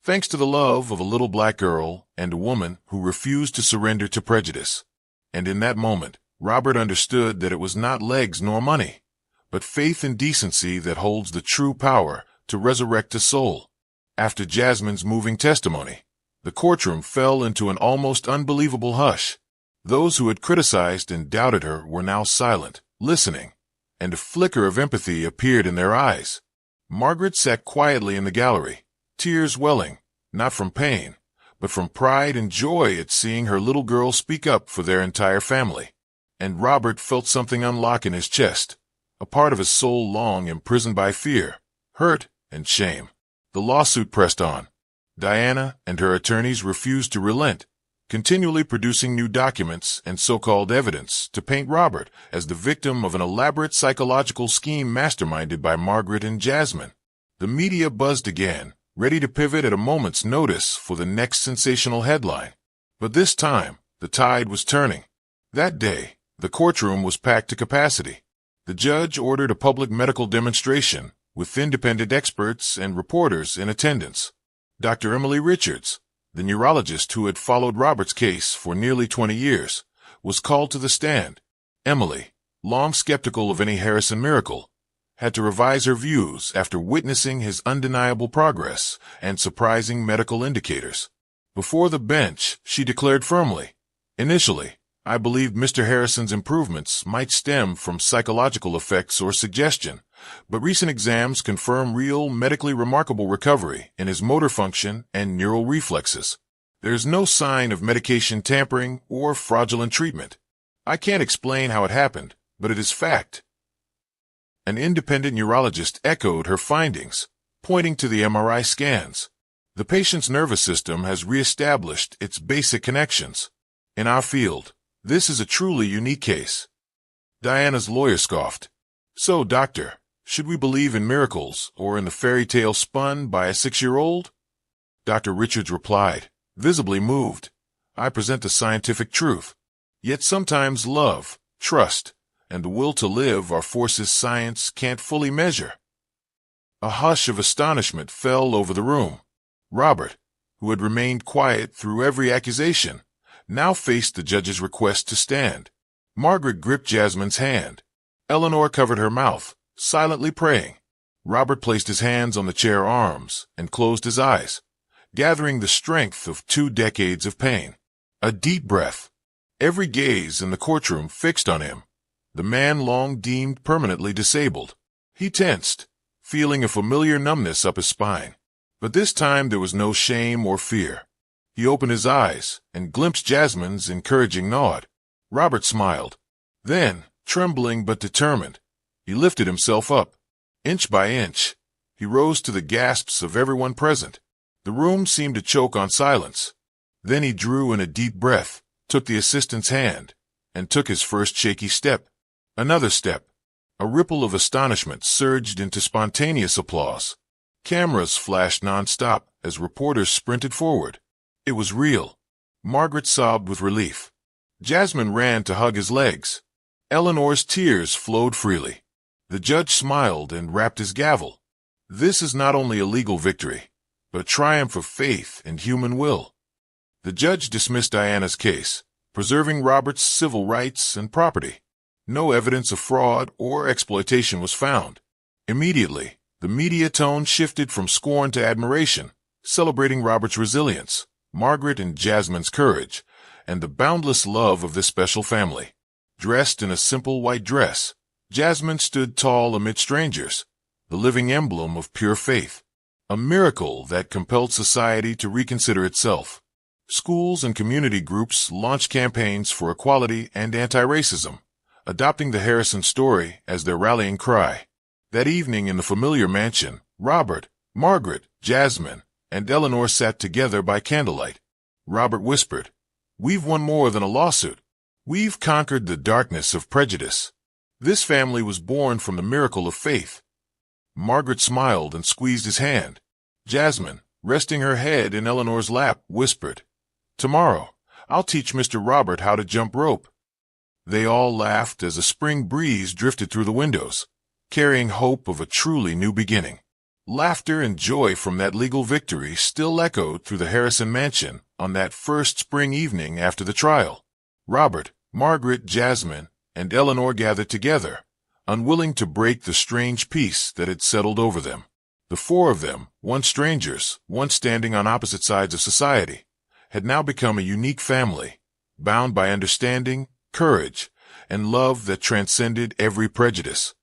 thanks to the love of a little black girl and a woman who refused to surrender to prejudice. And in that moment, Robert understood that it was not legs nor money, but faith and decency that holds the true power to resurrect a soul. After Jasmine's moving testimony, the courtroom fell into an almost unbelievable hush. Those who had criticized and doubted her were now silent, listening, and a flicker of empathy appeared in their eyes. Margaret sat quietly in the gallery, tears welling, not from pain, but from pride and joy at seeing her little girl speak up for their entire family. And Robert felt something unlock in his chest, a part of his soul long imprisoned by fear, hurt, and shame. The lawsuit pressed on. Diana and her attorneys refused to relent, continually producing new documents and so-called evidence to paint Robert as the victim of an elaborate psychological scheme masterminded by Margaret and Jasmine. The media buzzed again, ready to pivot at a moment's notice for the next sensational headline. But this time, the tide was turning. That day, the courtroom was packed to capacity. The judge ordered a public medical demonstration, with independent experts and reporters in attendance. Dr. Emily Richards, the neurologist who had followed Robert's case for nearly 20 years, was called to the stand. Emily, long skeptical of any Harrison miracle, had to revise her views after witnessing his undeniable progress and surprising medical indicators. Before the bench, she declared firmly, "Initially, I believed Mr. Harrison's improvements might stem from psychological effects or suggestion, but recent exams confirm real, medically remarkable recovery in his motor function and neural reflexes. There's no sign of medication tampering or fraudulent treatment. I can't explain how it happened, but it is fact." An independent neurologist echoed her findings, pointing to the MRI scans. "The patient's nervous system has reestablished its basic connections. In our field, this is a truly unique case." Diana's lawyer scoffed. "So, doctor, should we believe in miracles or in the fairy tale spun by a 6-year-old? Dr. Richards replied, visibly moved. "I present the scientific truth. Yet sometimes love, trust, and the will to live are forces science can't fully measure." A hush of astonishment fell over the room. Robert, who had remained quiet through every accusation, now faced the judge's request to stand. Margaret gripped Jasmine's hand. Eleanor covered her mouth, silently praying. Robert placed his hands on the chair arms and closed his eyes, gathering the strength of 2 decades of pain. A deep breath. Every gaze in the courtroom fixed on him, the man long deemed permanently disabled. He tensed, feeling a familiar numbness up his spine. But this time there was no shame or fear. He opened his eyes and glimpsed Jasmine's encouraging nod. Robert smiled. Then, trembling but determined, he lifted himself up. Inch by inch, He rose to the gasps of everyone present. The room seemed to choke on silence. Then he drew in a deep breath, took the assistant's hand, and took his first shaky step. Another step. A ripple of astonishment surged into spontaneous applause. Cameras flashed nonstop as reporters sprinted forward. It was real. Margaret sobbed with relief. Jasmine ran to hug his legs. Eleanor's tears flowed freely. The judge smiled and rapped his gavel. This is not only a legal victory, but a triumph of faith and human will. The judge dismissed Diana's case, preserving Robert's civil rights and property. No evidence of fraud or exploitation was found. Immediately, the media tone shifted from scorn to admiration, celebrating Robert's resilience, Margaret and Jasmine's courage, and the boundless love of this special family. Dressed in a simple white dress, Jasmine stood tall amid strangers, the living emblem of pure faith, a miracle that compelled society to reconsider itself. Schools and community groups launched campaigns for equality and anti-racism, adopting the Harrison story as their rallying cry. That evening in the familiar mansion, Robert, Margaret, Jasmine, and Eleanor sat together by candlelight. Robert whispered, "We've won more than a lawsuit. We've conquered the darkness of prejudice. This family was born from the miracle of faith." Margaret smiled and squeezed his hand. Jasmine, resting her head in Eleanor's lap, whispered, "Tomorrow, I'll teach Mr. Robert how to jump rope." They all laughed as a spring breeze drifted through the windows, carrying hope of a truly new beginning. Laughter and joy from that legal victory still echoed through the Harrison mansion on that first spring evening after the trial. Robert, Margaret, Jasmine, and Eleanor gathered together, unwilling to break the strange peace that had settled over them. The four of them, once strangers, once standing on opposite sides of society, had now become a unique family, bound by understanding, courage, and love that transcended every prejudice.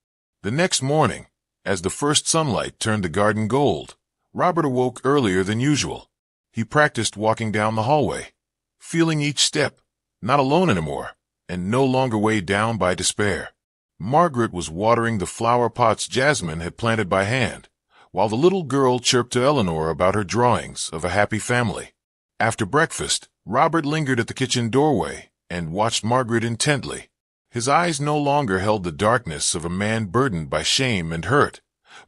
The next morning, as the first sunlight turned the garden gold, Robert awoke earlier than usual. He practiced walking down the hallway, feeling each step, not alone anymore, and no longer weighed down by despair. Margaret was watering the flower pots Jasmine had planted by hand, while the little girl chirped to Eleanor about her drawings of a happy family. After breakfast, Robert lingered at the kitchen doorway and watched Margaret intently. His eyes no longer held the darkness of a man burdened by shame and hurt,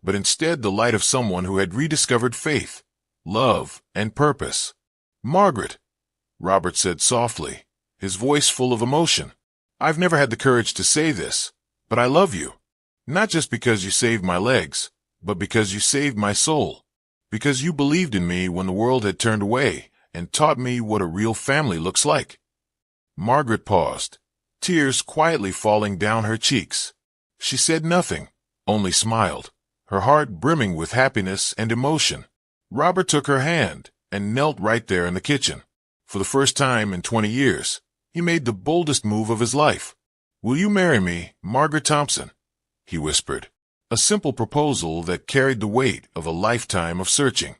but instead the light of someone who had rediscovered faith, love, and purpose. "Margaret," Robert said softly, his voice full of emotion, "I've never had the courage to say this, but I love you. Not just because you saved my legs, but because you saved my soul. Because you believed in me when the world had turned away and taught me what a real family looks like." Margaret paused, tears quietly falling down her cheeks. She said nothing, only smiled, her heart brimming with happiness and emotion. Robert took her hand and knelt right there in the kitchen. For the first time in 20 years, he made the boldest move of his life. "Will you marry me, Margaret Thompson?" he whispered. A simple proposal that carried the weight of a lifetime of searching.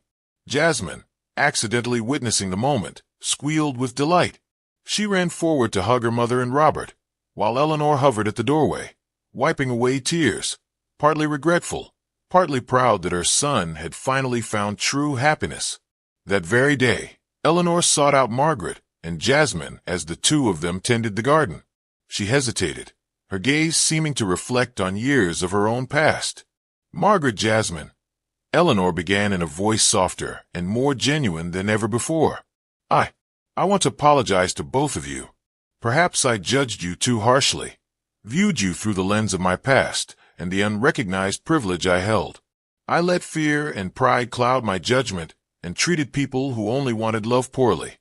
Jasmine, accidentally witnessing the moment, squealed with delight. She ran forward to hug her mother and Robert, while Eleanor hovered at the doorway, wiping away tears, partly regretful, partly proud that her son had finally found true happiness. That very day, Eleanor sought out Margaret and Jasmine as the two of them tended the garden. She hesitated, her gaze seeming to reflect on years of her own past. "Margaret, Jasmine," Eleanor began in a voice softer and more genuine than ever before. I want to apologize to both of you. Perhaps I judged you too harshly, viewed you through the lens of my past and the unrecognized privilege I held. I let fear and pride cloud my judgment and treated people who only wanted love poorly."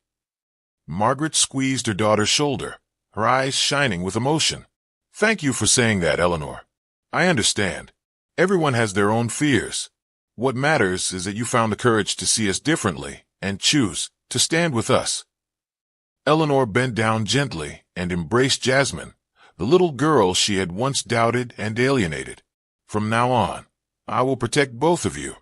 Margaret squeezed her daughter's shoulder, her eyes shining with emotion. "Thank you for saying that, Eleanor. I understand. Everyone has their own fears. What matters is that you found the courage to see us differently and choose to stand with us." Eleanor bent down gently and embraced Jasmine, the little girl she had once doubted and alienated. "From now on, I will protect both of you,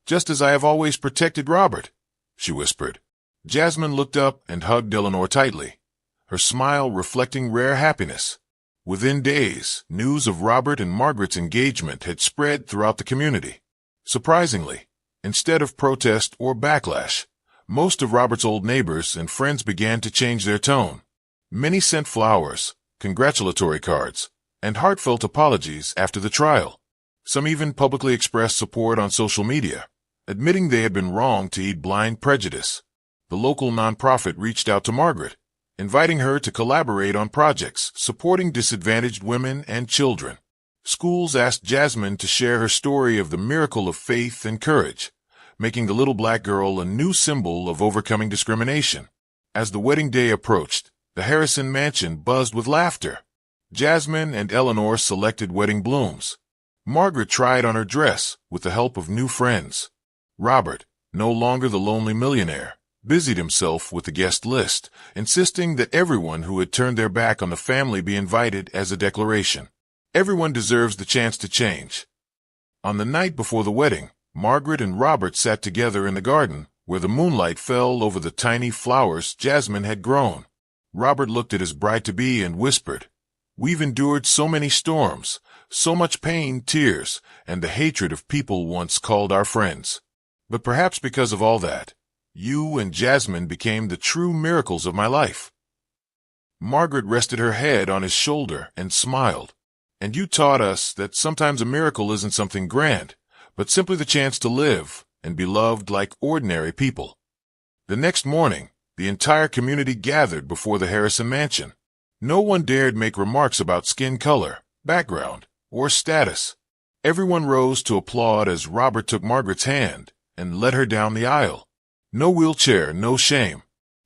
just as I have always protected Robert," she whispered. Jasmine looked up and hugged Eleanor tightly, her smile reflecting rare happiness. Within days, news of Robert and Margaret's engagement had spread throughout the community. Surprisingly, instead of protest or backlash, most of Robert's old neighbors and friends began to change their tone. Many sent flowers, congratulatory cards, and heartfelt apologies after the trial. Some even publicly expressed support on social media, admitting they had been wrong to eat blind prejudice. The local nonprofit reached out to Margaret, inviting her to collaborate on projects supporting disadvantaged women and children. Schools asked Jasmine to share her story of the miracle of faith and courage, making the little black girl a new symbol of overcoming discrimination. As the wedding day approached, the Harrison mansion buzzed with laughter. Jasmine and Eleanor selected wedding blooms. Margaret tried on her dress with the help of new friends. Robert, no longer the lonely millionaire, busied himself with the guest list, insisting that everyone who had turned their back on the family be invited as a declaration. Everyone deserves the chance to change. On the night before the wedding, Margaret and Robert sat together in the garden, where the moonlight fell over the tiny flowers Jasmine had grown. Robert looked at his bride-to-be and whispered, "We've endured so many storms, so much pain, tears, and the hatred of people once called our friends. But perhaps because of all that, you and Jasmine became the true miracles of my life." Margaret rested her head on his shoulder and smiled. "And you taught us that sometimes a miracle isn't something grand, but simply the chance to live and be loved like ordinary people." The next morning, the entire community gathered before the Harrison mansion. No one dared make remarks about skin color, background, or status. Everyone rose to applaud as Robert took Margaret's hand and led her down the aisle. No wheelchair, no shame.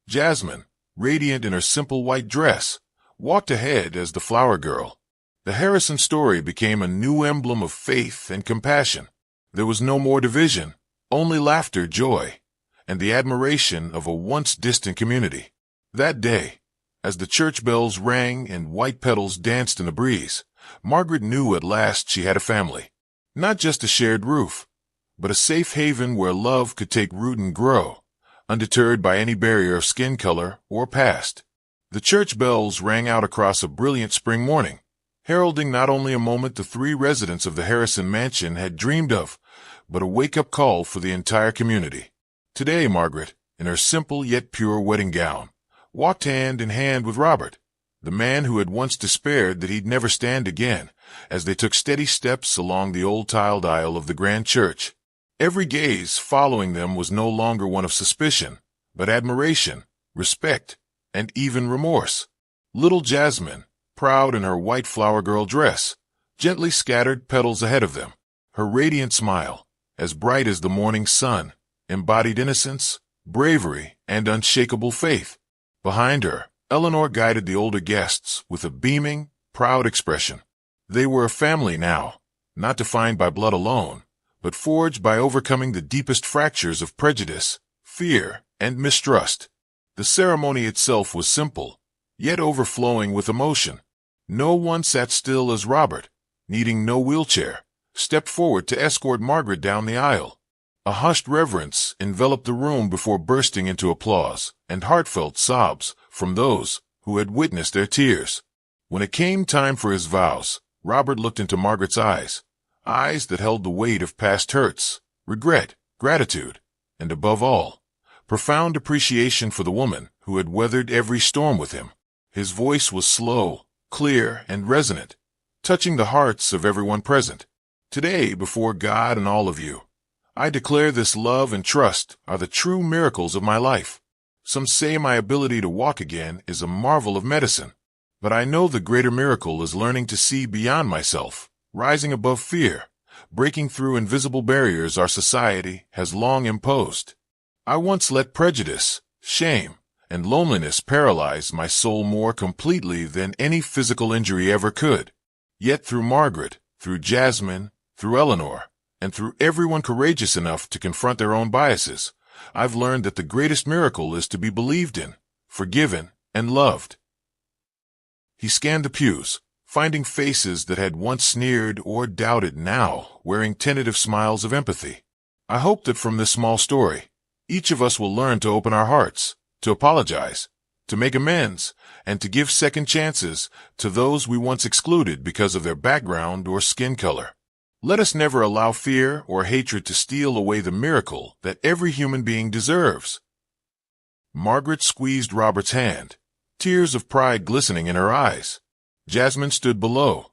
Jasmine, radiant in her simple white dress, walked ahead as the flower girl. The Harrison story became a new emblem of faith and compassion. There was no more division, only laughter, joy, and the admiration of a once distant community. That day, as the church bells rang and white petals danced in the breeze, Margaret knew at last she had a family. Not just a shared roof, but a safe haven where love could take root and grow, undeterred by any barrier of skin color or past. The church bells rang out across a brilliant spring morning, heralding not only a moment the three residents of the Harrison mansion had dreamed of, but a wake-up call for the entire community. Today, Margaret, in her simple yet pure wedding gown, walked hand in hand with Robert, the man who had once despaired that he'd never stand again, as they took steady steps along the old tiled aisle of the grand church. Every gaze following them was no longer one of suspicion, but admiration, respect, and even remorse. Little Jasmine, proud in her white flower girl dress, gently scattered petals ahead of them. Her radiant smile, as bright as the morning sun, embodied innocence, bravery, and unshakable faith. Behind her, Eleanor guided the older guests with a beaming, proud expression. They were a family now, not defined by blood alone, but forged by overcoming the deepest fractures of prejudice, fear, and mistrust. The ceremony itself was simple, yet overflowing with emotion. No one sat still as Robert, needing no wheelchair, stepped forward to escort Margaret down the aisle. A hushed reverence enveloped the room before bursting into applause and heartfelt sobs from those who had witnessed their tears. When it came time for his vows, Robert looked into Margaret's eyes that held the weight of past hurts, regret, gratitude, and above all, profound appreciation for the woman who had weathered every storm with him. His voice was slow, clear, and resonant, touching the hearts of everyone present. Today, before God and all of you, I declare this love and trust are the true miracles of my life. Some say my ability to walk again is a marvel of medicine, but I know the greater miracle is learning to see beyond myself, rising above fear, breaking through invisible barriers our society has long imposed. I once let prejudice, shame, and loneliness paralyze my soul more completely than any physical injury ever could. Yet through Margaret, through Jasmine, through Eleanor, and through everyone courageous enough to confront their own biases, I've learned that the greatest miracle is to be believed in, forgiven, and loved. He scanned the pews, finding faces that had once sneered or doubted now wearing tentative smiles of empathy. I hope that from this small story, each of us will learn to open our hearts, to apologize, to make amends, and to give second chances to those we once excluded because of their background or skin color. Let us never allow fear or hatred to steal away the miracle that every human being deserves. Margaret squeezed Robert's hand, tears of pride glistening in her eyes. Jasmine stood below,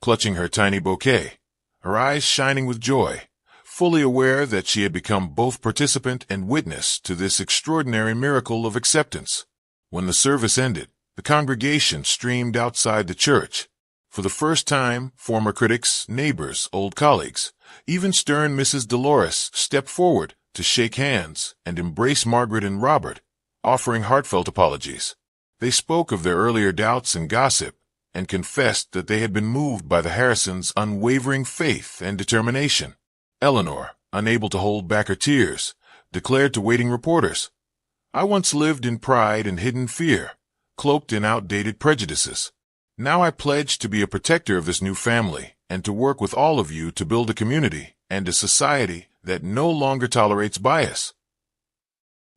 clutching her tiny bouquet, her eyes shining with joy, fully aware that she had become both participant and witness to this extraordinary miracle of acceptance. When the service ended, the congregation streamed outside the church. For the first time, former critics, neighbors, old colleagues, even stern Mrs. Dolores stepped forward to shake hands and embrace Margaret and Robert, offering heartfelt apologies. They spoke of their earlier doubts and gossip, and confessed that they had been moved by the Harrisons' unwavering faith and determination. Eleanor, unable to hold back her tears, declared to waiting reporters, "I once lived in pride and hidden fear, cloaked in outdated prejudices. Now I pledge to be a protector of this new family and to work with all of you to build a community and a society that no longer tolerates bias."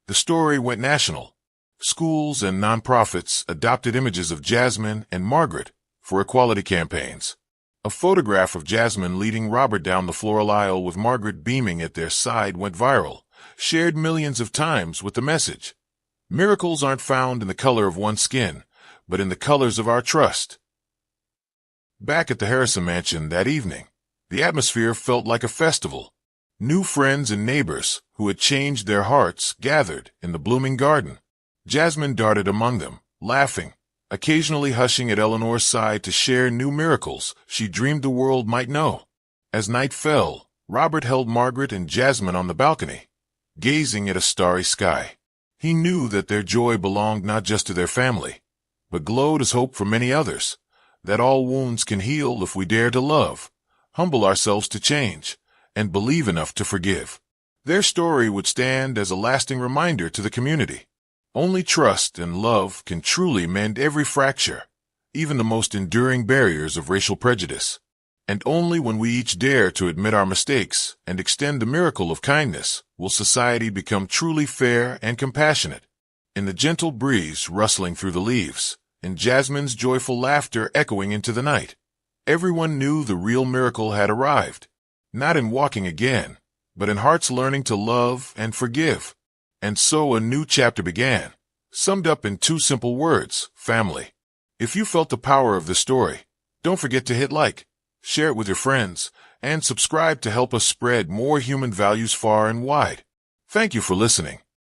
The story went national. Schools and nonprofits adopted images of Jasmine and Margaret for equality campaigns. A photograph of Jasmine leading Robert down the floral aisle with Margaret beaming at their side went viral, shared millions of times with the message, "Miracles aren't found in the color of one's skin, but in the colors of our trust." Back at the Harrison mansion that evening, the atmosphere felt like a festival. New friends and neighbors who had changed their hearts gathered in the blooming garden. Jasmine darted among them, laughing, occasionally hushing at Eleanor's side to share new miracles she dreamed the world might know. As night fell, Robert held Margaret and Jasmine on the balcony, gazing at a starry sky. He knew that their joy belonged not just to their family, but glowed as hope for many others, that all wounds can heal if we dare to love, humble ourselves to change, and believe enough to forgive. Their story would stand as a lasting reminder to the community. Only trust and love can truly mend every fracture, even the most enduring barriers of racial prejudice. And only when we each dare to admit our mistakes and extend the miracle of kindness will society become truly fair and compassionate. In the gentle breeze rustling through the leaves, in Jasmine's joyful laughter echoing into the night, everyone knew the real miracle had arrived, not in walking again, but in hearts learning to love and forgive. And so a new chapter began, summed up in two simple words, family. If you felt the power of the story, don't forget to hit like, share it with your friends, and subscribe to help us spread more human values far and wide. Thank you for listening.